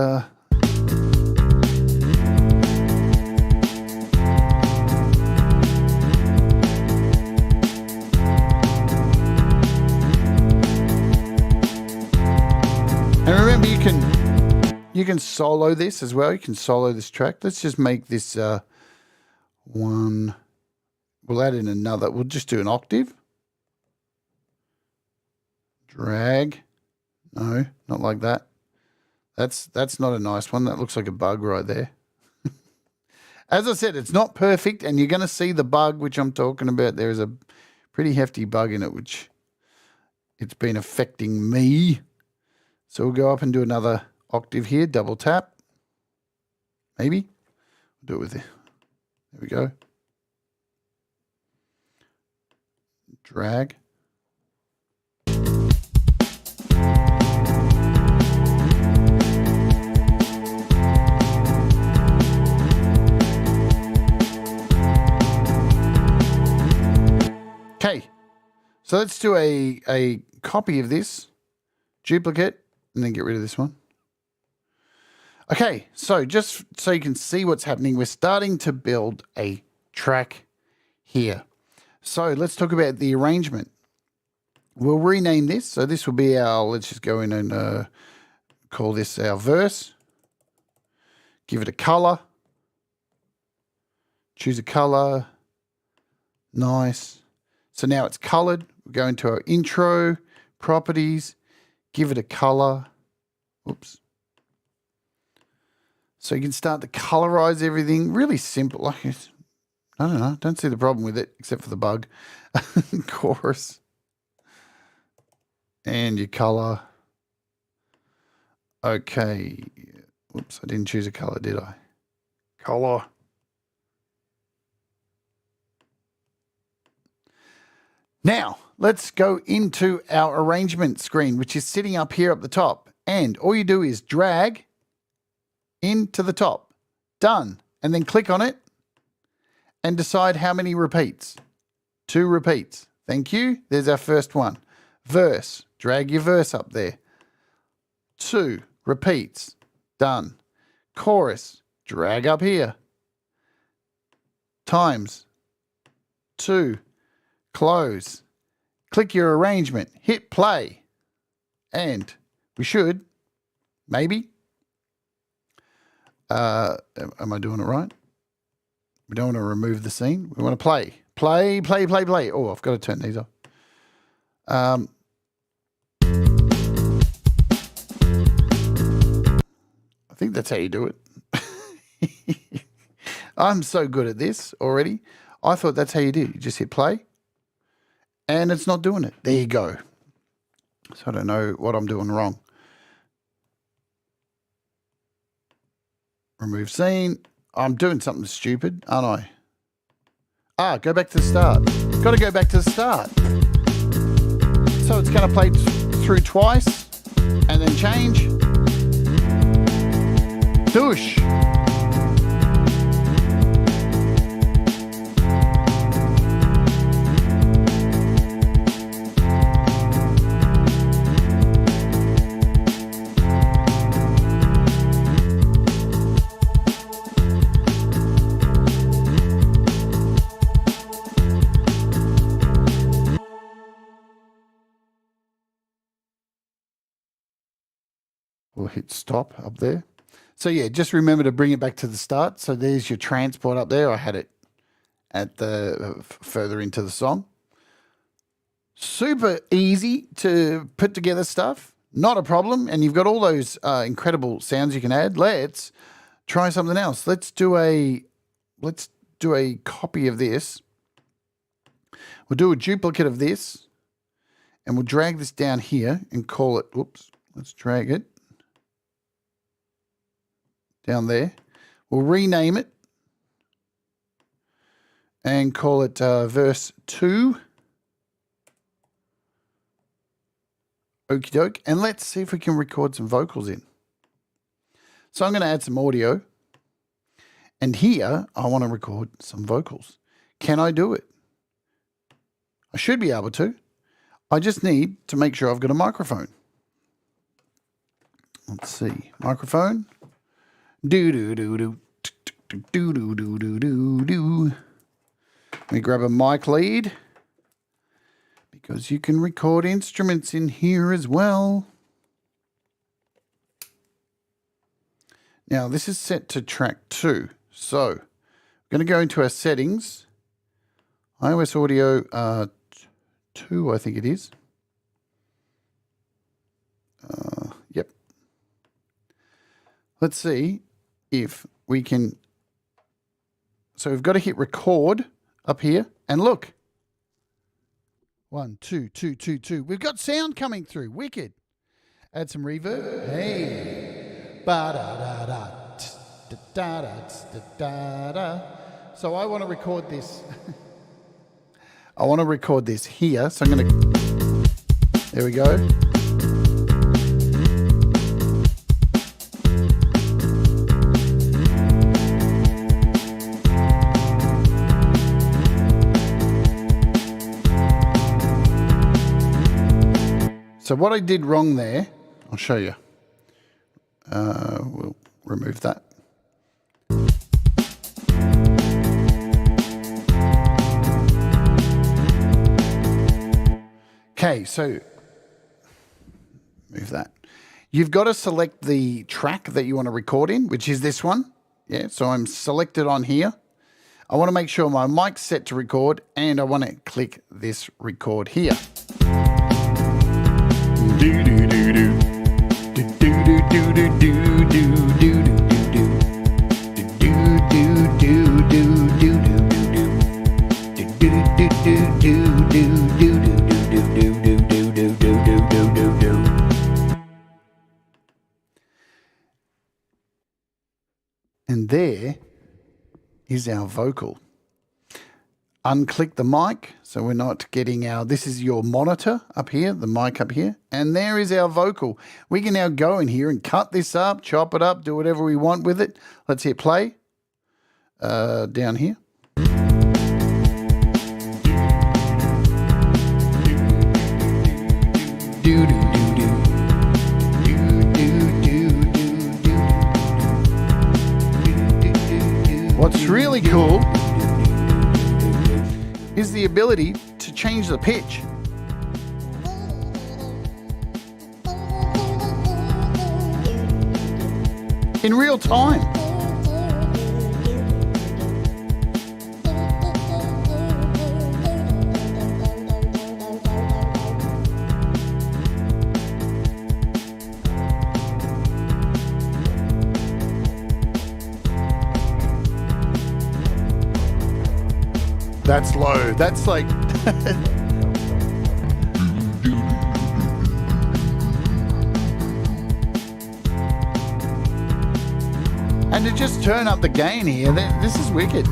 S1: remember, you can solo this as well. You can solo this track. Let's just make this one. We'll add in another. We'll just do an octave. Drag. No, not like that. That's not a nice one. That looks like a bug right there. As I said, it's not perfect, and you're going to see the bug which I'm talking about. There is a pretty hefty bug in it, which it's been affecting me. So we'll go up and do another octave here, double tap. Maybe. We'll do it with it. There we go. Drag. Okay. So let's do a copy of this, duplicate, and then get rid of this one. Okay, so just so you can see what's happening, we're starting to build a track here. So let's talk about the arrangement. We'll rename this. So this will be our, let's just go in and call this our verse. Give it a color. Choose a color. Nice. So now it's colored. We go into our intro, properties, give it a color. Oops. So you can start to colorize everything. Really simple. Like, I don't know. Don't see the problem with it except for the bug. Chorus. And your color. Okay. Whoops, I didn't choose a color, did I? Color. Now, let's go into our arrangement screen, which is sitting up here at the top. And all you do is drag into the top. Done. And then click on it and decide how many repeats. 2 repeats. Thank you. There's our first one. Verse. Drag your verse up there. 2 repeats. Done. Chorus. Drag up here. Times. 2. Close. Click your arrangement. Hit play. And we should, maybe. Am I doing it right? We don't want to remove the scene. We want to play. Play, play, play, play. Oh, I've got to turn these off. I think that's how you do it. I'm so good at this already. I thought that's how you do it. You just hit play. And it's not doing it. There you go. So I don't know what I'm doing wrong. Remove scene. I'm doing something stupid, aren't I? Go back to the start. Got to go back to the start. So it's going to play through twice and then change. Douche. We'll hit stop up there. So yeah, just remember to bring it back to the start. So there's your transport up there. I had it at the further into the song. Super easy to put together stuff. Not a problem. And you've got all those incredible sounds you can add. Let's try something else. Let's do a copy of this. We'll do a duplicate of this. And we'll drag this down here and call it, whoops, let's drag it down there. We'll rename it and call it verse 2. Okie doke. And let's see if we can record some vocals in. So I'm going to add some audio. And here I want to record some vocals. Can I do it? I should be able to. I just need to make sure I've got a microphone. Let's see. Microphone. Do-do-do-do. Do-do-do-do-do-do. Let me grab a mic lead because you can record instruments in here as well. Now, this is set to track 2. So, I'm going to go into our settings. iOS audio 2, I think it is. Yep. Let's see if we can. So we've got to hit record up here and look. 1, 2, 2, 2, 2. We've got sound coming through. Wicked. Add some reverb. Hey. Ba-da-da-da. Da-da-da-da-da. So I want to record this. I want to record this here. So I'm going to. There we go. So what I did wrong there, I'll show you. We'll remove that. Okay, so move that. You've got to select the track that you want to record in, which is this one. Yeah, so I'm selected on here. I want to make sure my mic's set to record, and I want to click this record here. And there is our vocal. Unclick the mic so we're not getting our, this is your monitor up here, the mic up here, and there is our vocal. We can now go in here and cut this up, chop it up, do whatever we want with it. Let's hit play down here. What's really cool is the ability to change the pitch. In real time. That's low. That's like... And to just turn up the gain here, this is wicked.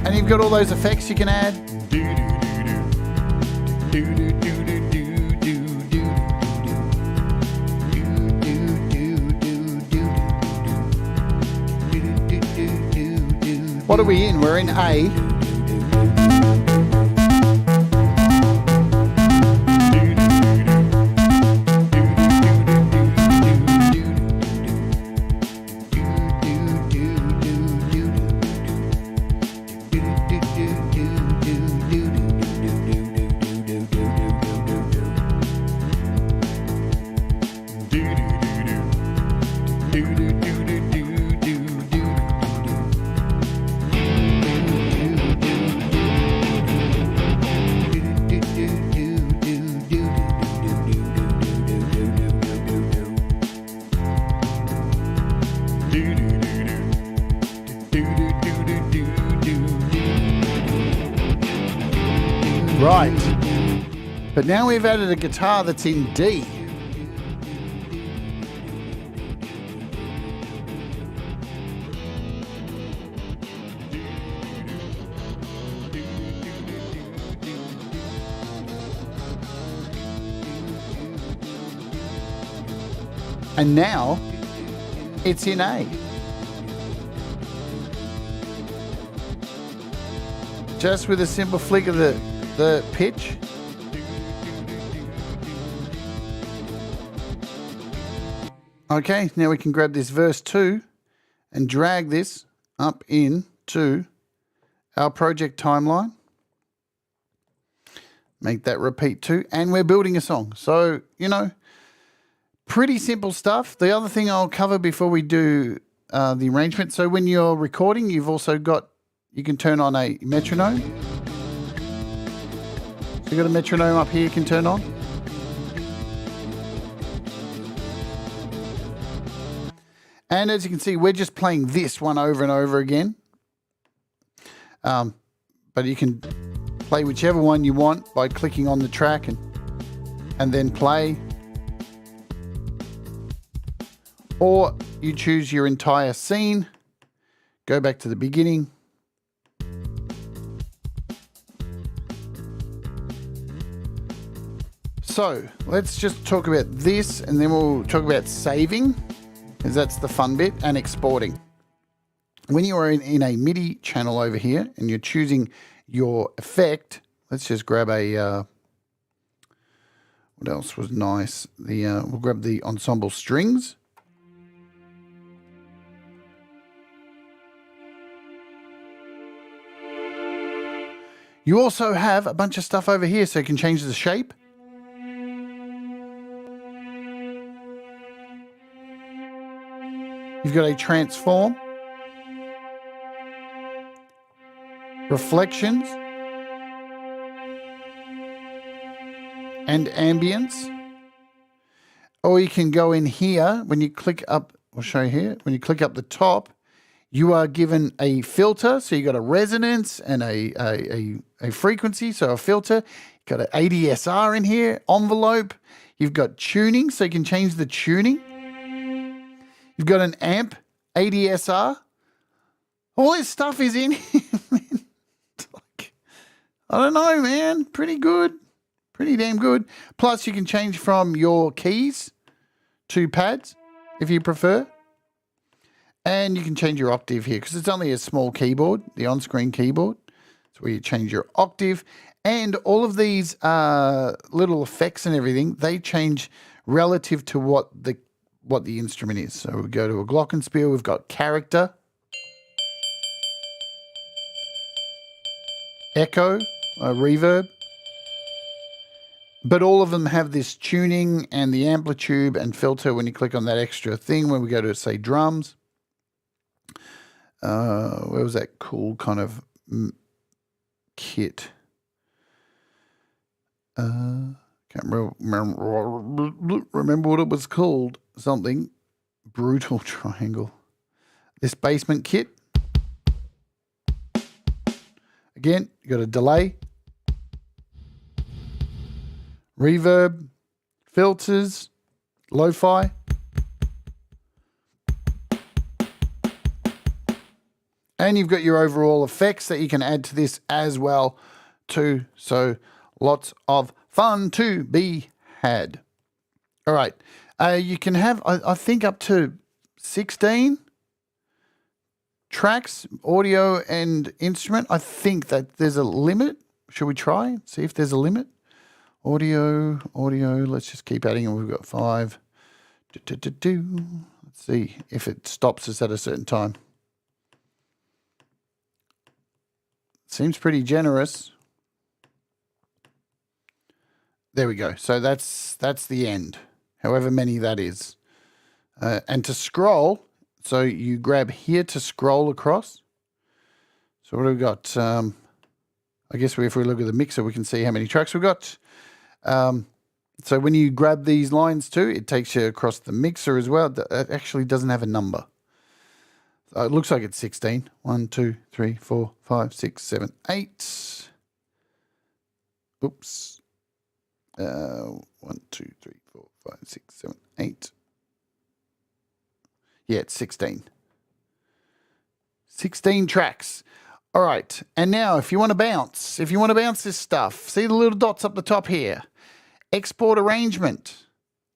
S1: And you've got all those effects you can add. What are we in? We're in A. Right, but now we've added a guitar that's in D. And now it's in A. Just with a simple flick of the pitch. Okay, now we can grab this verse 2 and drag this up into our project timeline. Make that repeat 2, and we're building a song. So, you know, pretty simple stuff. The other thing I'll cover before we do the arrangement. So when you're recording, you've also got, you can turn on a metronome. So you've got a metronome up here you can turn on. And as you can see, we're just playing this one over and over again. But you can play whichever one you want by clicking on the track and then play. Or you choose your entire scene, go back to the beginning. So let's just talk about this, and then we'll talk about saving, because that's the fun bit, and exporting. When you are in a MIDI channel over here and you're choosing your effect, let's just grab a, what What else was nice? We'll grab the ensemble strings. You also have a bunch of stuff over here so you can change the shape. You've got a transform, reflections, and ambience. Or you can go in here when you click up, I'll show you here, when you click up the top, you are given a filter. So you got a resonance and a frequency, so a filter. You've got an ADSR in here, envelope. You've got tuning, so you can change the tuning. You've got an amp, ADSR. All this stuff is in here, man. I don't know, man. Pretty good. Pretty damn good. Plus, you can change from your keys to pads if you prefer. And you can change your octave here because it's only a small keyboard, the on-screen keyboard. It's where you change your octave. And all of these little effects and everything, they change relative to what the instrument is. So we go to a glockenspiel, we've got character, echo, reverb. But all of them have this tuning and the amplitude and filter when you click on that extra thing. When we go to, say, drums. Where was that cool kind of kit? Can't remember what it was called. Something. Brutal Triangle. This basement kit. Again, you got a delay. Reverb. Filters. Lo-fi. And you've got your overall effects that you can add to this as well too. So lots of fun to be had. All right. You can have, I think, up to 16 tracks, audio and instrument. I think that there's a limit. Should we try? See if there's a limit. Audio. Let's just keep adding and we've got 5. Let's see if it stops us at a certain time. Seems pretty generous. There we go. So that's the end, however many that is. And to scroll, so you grab here to scroll across. So what have we got? I guess if we look at the mixer, we can see how many tracks we've got. So when you grab these lines too, it takes you across the mixer as well. It actually doesn't have a number. It looks like it's 16. 1, 2, 3, 4, 5, 6, 7, 8. Oops. 1, 2, 3, 4, 5, 6, 7, 8. Yeah, it's 16. 16 tracks. All right. And now if you want to bounce this stuff, see the little dots up the top here. Export arrangement.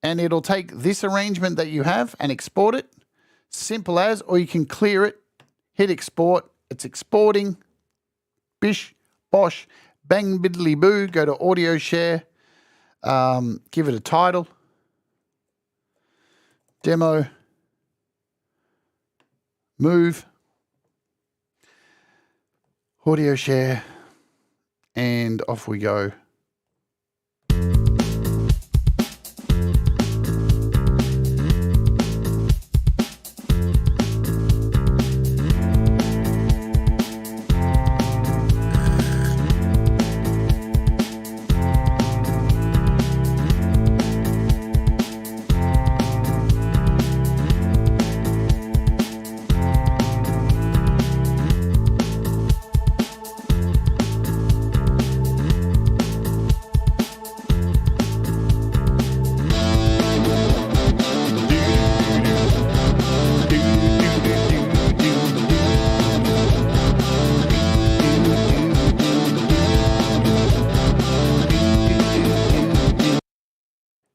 S1: And it'll take this arrangement that you have and export it. Simple as, or you can clear it, hit export, it's exporting, bish, bosh, bang, biddly boo, go to audio share, give it a title, demo, move, audio share, and off we go.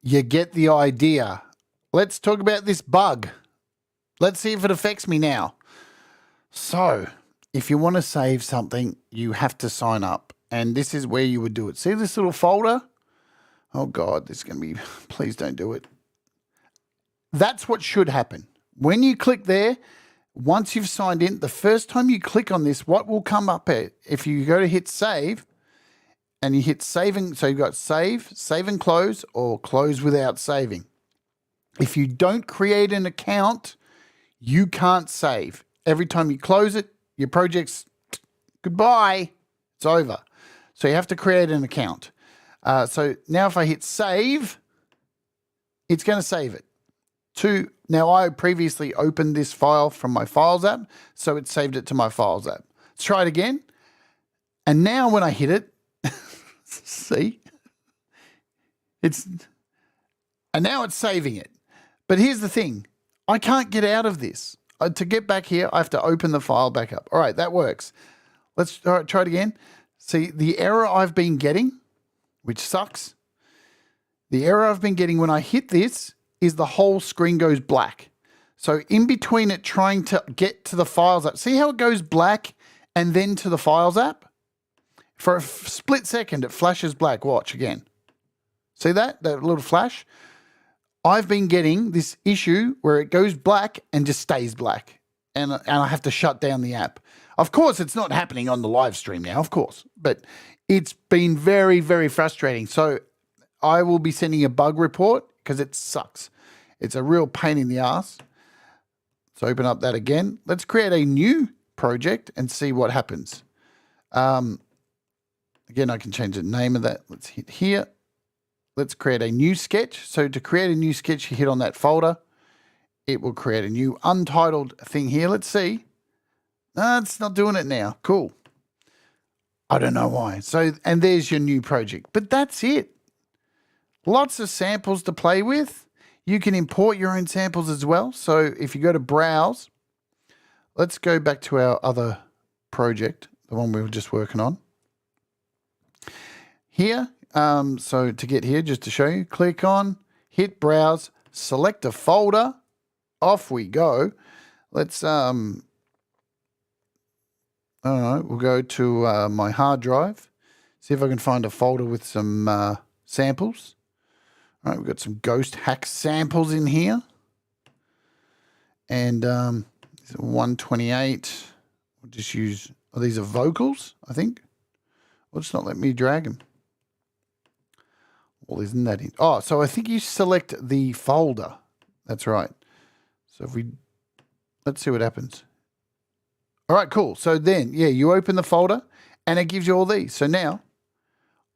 S1: You get the idea. Let's talk about this bug. Let's see if it affects me now. So, if you want to save something, you have to sign up. And this is where you would do it. See this little folder? Oh, God, this is going to be, please don't do it. That's what should happen. When you click there, once you've signed in, the first time you click on this, what will come up if you go to hit save and you hit saving, so you've got save, save and close, or close without saving. If you don't create an account, you can't save. Every time you close it, your project's goodbye. It's over. So you have to create an account. So now if I hit save, it's going to save it. Now I previously opened this file from my Files app, so it saved it to my Files app. Let's try it again. And now when I hit it, see? And now it's saving it. But here's the thing. I can't get out of this. To get back here, I have to open the file back up. All right, that works. Let's try it again. See, the error I've been getting, which sucks, the error I've been getting when I hit this is the whole screen goes black. So in between it trying to get to the Files app, see how it goes black and then to the Files app? For a split second, it flashes black. Watch again. See that little flash? I've been getting this issue where it goes black and just stays black. And I have to shut down the app. Of course, it's not happening on the live stream now, of course. But it's been very, very frustrating. So I will be sending a bug report because it sucks. It's a real pain in the ass. Let's open up that again. Let's create a new project and see what happens. Again, I can change the name of that. Let's hit here. Let's create a new sketch. So to create a new sketch, you hit on that folder. It will create a new untitled thing here. Let's see. No, it's not doing it now. Cool. I don't know why. So, and there's your new project. But that's it. Lots of samples to play with. You can import your own samples as well. So if you go to Browse, let's go back to our other project, the one we were just working on. Here, so to get here, just to show you, click on, hit Browse, select a folder, off we go. Let's, I don't know, we'll go to my hard drive, see if I can find a folder with some samples. All right, we've got some Ghost Hack samples in here. And 128, we'll just use, oh, these are vocals, I think. Well, it's not let me drag them. Well, isn't that in? Oh, so I think you select the folder. That's right. So if we, let's see what happens. All right, cool. So then, yeah, you open the folder and it gives you all these. So now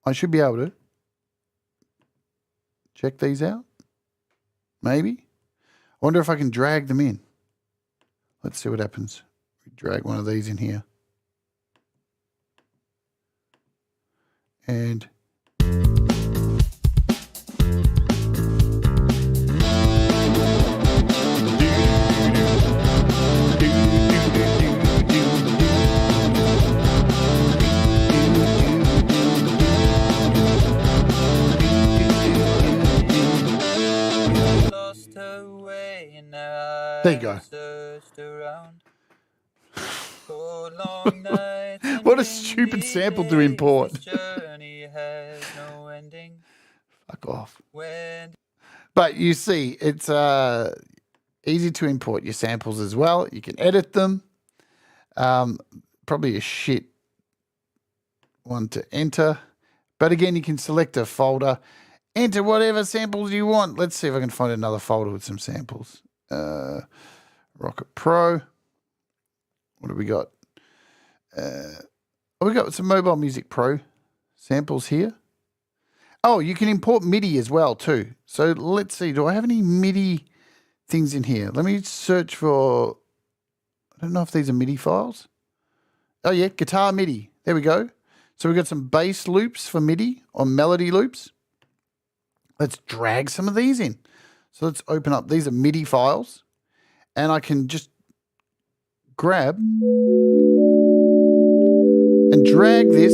S1: I should be able to check these out. Maybe. I wonder if I can drag them in. Let's see what happens. We drag one of these in here. And there you go. What a stupid sample to import. Fuck off. But you see, it's easy to import your samples as well. You can edit them. Probably a shit one to enter. But again, you can select a folder, enter whatever samples you want. Let's see if I can find another folder with some samples. Rocket Pro. What do we got? We got some Mobile Music Pro samples here. Oh, you can import MIDI as well too. So let's see. Do I have any MIDI things in here? Let me search for. I don't know if these are MIDI files. Oh yeah, guitar MIDI. There we go. So we've got some bass loops for MIDI or melody loops. Let's drag some of these in. So let's open up. These are MIDI files. And I can just grab and drag this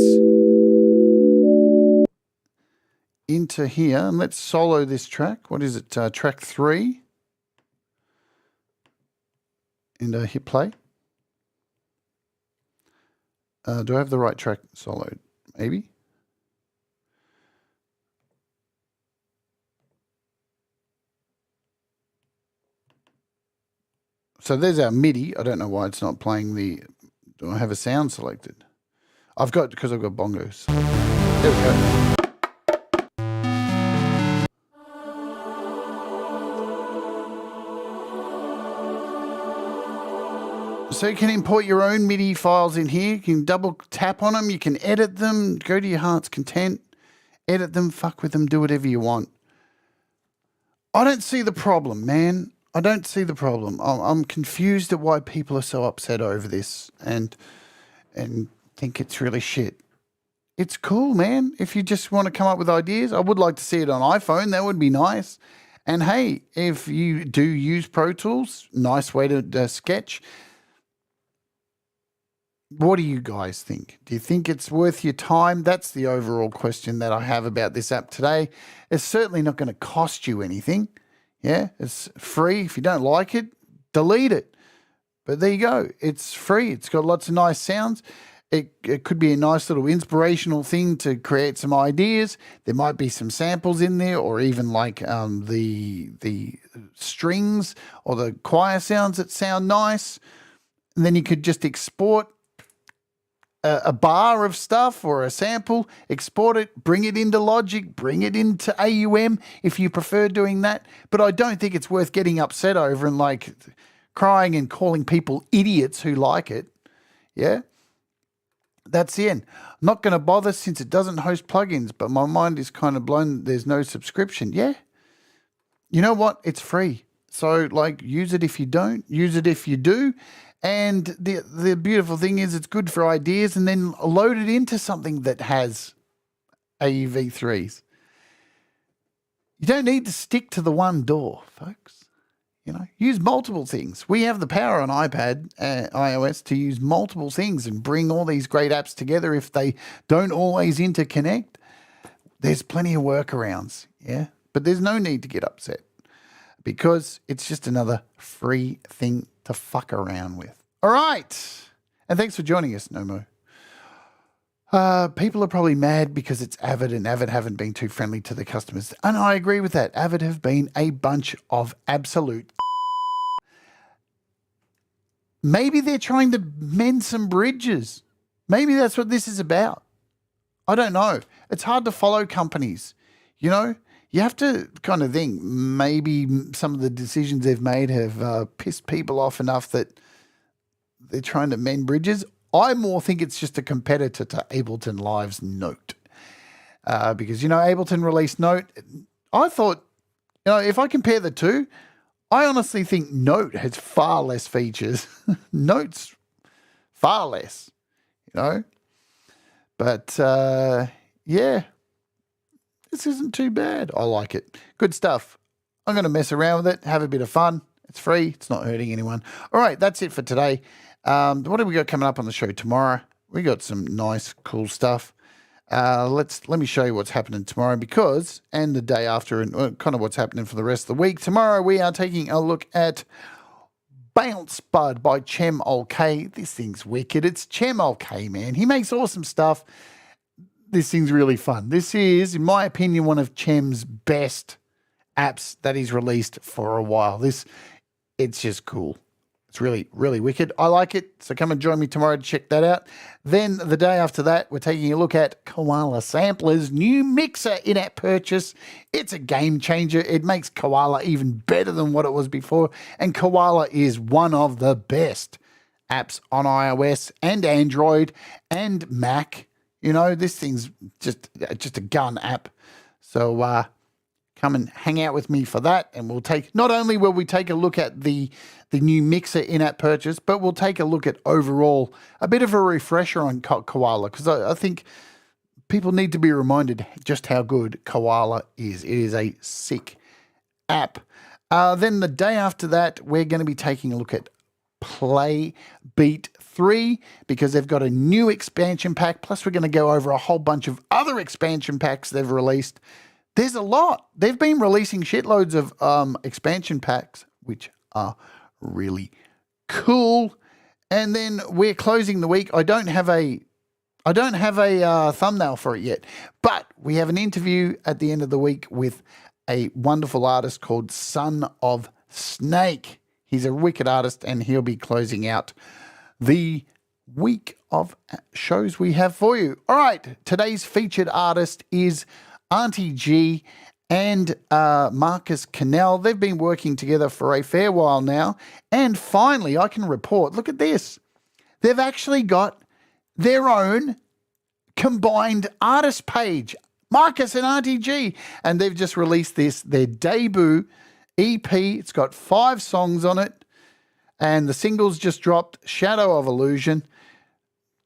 S1: into here. And let's solo this track. What is it? Track 3. And hit play. Do I have the right track soloed? Maybe. So there's our MIDI. I don't know why it's not playing the... Do I have a sound selected? Because I've got bongos. There we go. So you can import your own MIDI files in here. You can double tap on them. You can edit them. Go to your heart's content. Edit them. Fuck with them. Do whatever you want. I don't see the problem, man. I don't see the problem. I'm confused at why people are so upset over this and think it's really shit. It's cool, man. If you just want to come up with ideas, I would like to see it on iPhone. That would be nice. And hey, if you do use Pro Tools, nice way to sketch. What do you guys think? Do you think it's worth your time? That's the overall question that I have about this app today. It's certainly not going to cost you anything. Yeah, it's free. If you don't like it, delete it. But there you go. It's free. It's got lots of nice sounds. It could be a nice little inspirational thing to create some ideas. There might be some samples in there, or even like the strings or the choir sounds that sound nice. And then you could just export a bar of stuff or a sample, export it, bring it into Logic, bring it into AUM if you prefer doing that. But I don't think it's worth getting upset over and like crying and calling people idiots who like it. Yeah, that's the end. I'm not going to bother since it doesn't host plugins, but my mind is kind of blown. There's no subscription. Yeah. You know what? It's free. So like use it if you don't, use it if you do. And the beautiful thing is it's good for ideas, and then load it into something that has AUV3s. You don't need to stick to the one door, folks. You know, use multiple things. We have the power on iPad, iOS, to use multiple things and bring all these great apps together. If they don't always interconnect, there's plenty of workarounds, yeah? But there's no need to get upset because it's just another free thing to fuck around with. All right. And thanks for joining us, Nomo. People are probably mad because it's Avid, and Avid haven't been too friendly to the customers. And I agree with that. Avid have been a bunch of absolute... Maybe they're trying to mend some bridges. Maybe that's what this is about. I don't know. It's hard to follow companies, you know? You have to kind of think maybe some of the decisions they've made have pissed people off enough that they're trying to mend bridges. I more think it's just a competitor to Ableton Live's Note. Because, you know, Ableton released Note. I thought, you know, if I compare the two, I honestly think Note has far less features. Note's far less, you know. But, yeah. This isn't too bad. I like it. Good stuff. I'm going to mess around with it, have a bit of fun. It's free. It's not hurting anyone. All right, that's it for today. What have we got coming up on the show tomorrow? We got some nice, cool stuff. Let me show you what's happening tomorrow and the day after, and kind of what's happening for the rest of the week. Tomorrow we are taking a look at Bounce Bud by Chem OK. This thing's wicked. It's Chem OK, man. He makes awesome stuff. This thing's really fun. This is, in my opinion, one of Chem's best apps that he's released for a while. It's just cool. It's really, really wicked. I like it. So come and join me tomorrow to check that out. Then the day after that, we're taking a look at Koala Sampler's new mixer in-app purchase. It's a game changer. It makes Koala even better than what it was before. And Koala is one of the best apps on iOS and Android and Mac. You know, this thing's just a gun app. So come and hang out with me for that. And not only will we take a look at the new mixer in-app purchase, but we'll take a look at overall a bit of a refresher on Koala, because I think people need to be reminded just how good Koala is. It is a sick app. Then the day after that, we're going to be taking a look at Play Beat 3, because they've got a new expansion pack. Plus, we're going to go over a whole bunch of other expansion packs they've released. There's a lot. They've been releasing shitloads of expansion packs, which are really cool. And then we're closing the week. I don't have a thumbnail for it yet, but we have an interview at the end of the week with a wonderful artist called Son of Snake. He's a wicked artist, and he'll be closing out the week of shows we have for you. All right, today's featured artist is Auntie G and Marcus Cannell. They've been working together for a fair while now, and finally I can report, look at this, they've actually got their own combined artist page, Marcus and Auntie G, and they've just released their debut EP. It's got 5 songs on it, and the singles just dropped, Shadow of Illusion.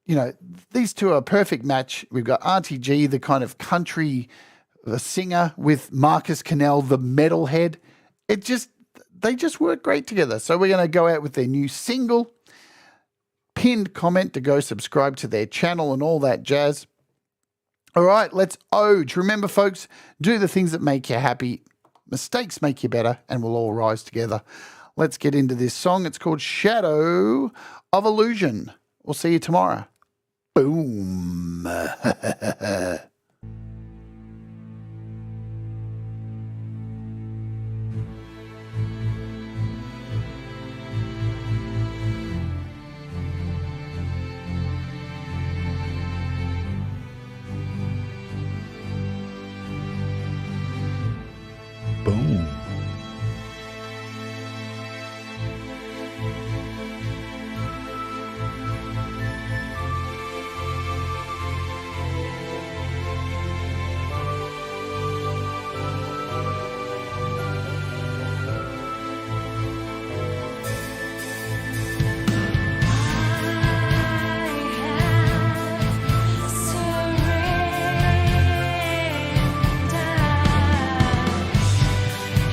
S1: You know, these two are a perfect match. We've got Auntie G, the kind of country singer, with Marcus Cannell, the metalhead. They just work great together. So we're going to go out with their new single. Pinned comment to go subscribe to their channel and all that jazz. All right, let's Ode. Remember, folks, do the things that make you happy. Mistakes make you better, and we'll all rise together. Let's get into this song. It's called Shadow of Illusion. We'll see you tomorrow. Boom. Boom.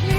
S2: You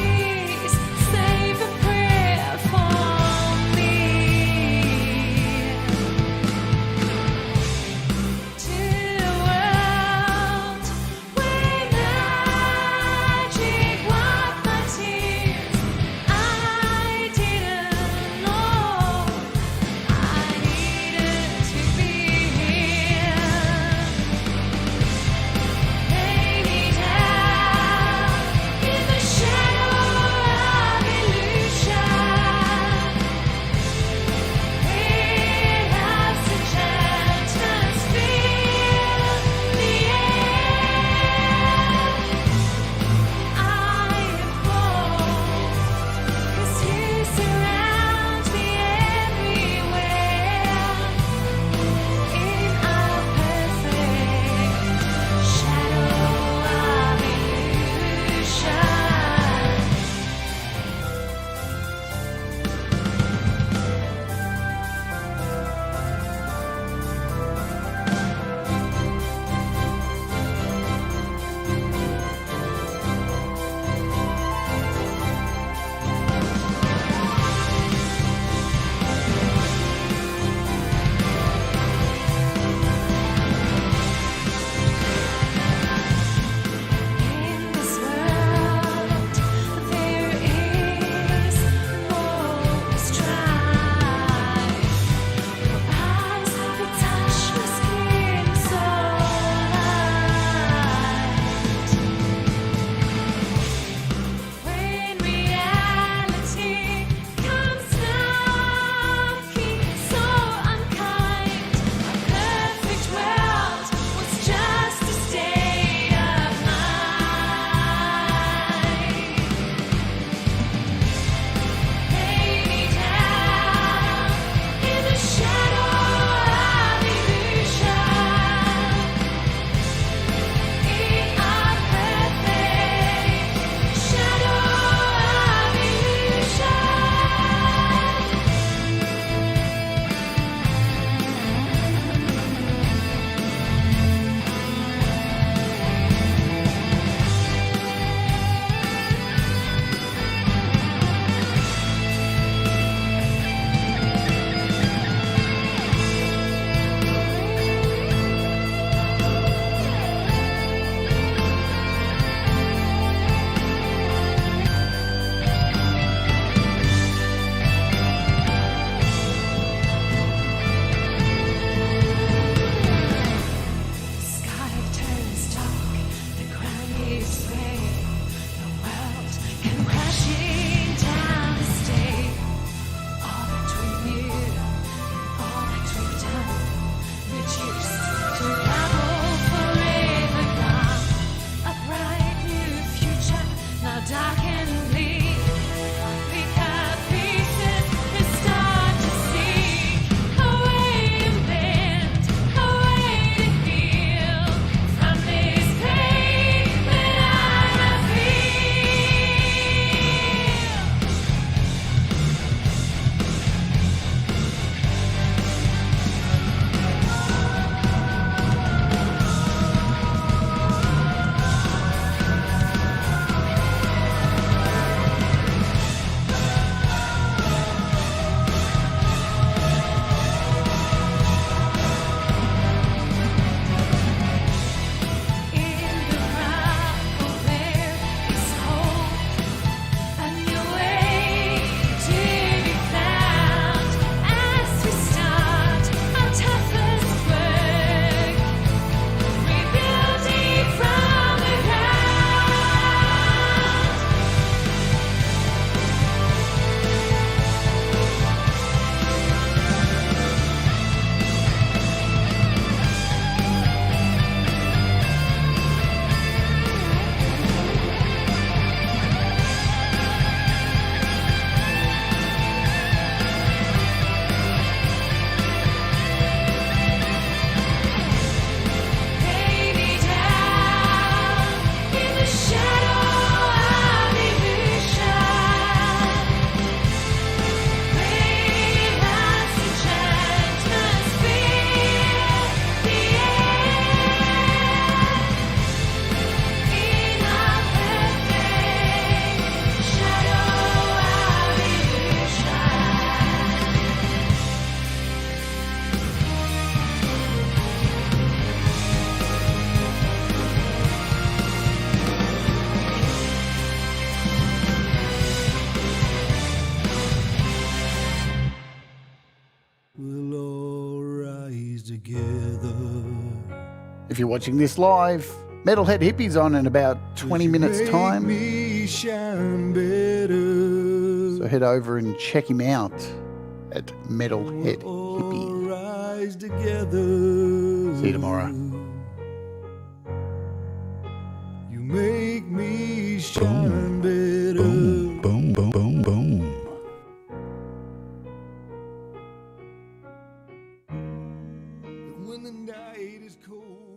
S1: If you're watching this live, Metalhead Hippie's on in about 20 minutes time. So head over and check him out at Metalhead Hippie. See you tomorrow. You make me shine better. Boom, boom, boom, boom, boom. When the night is cold.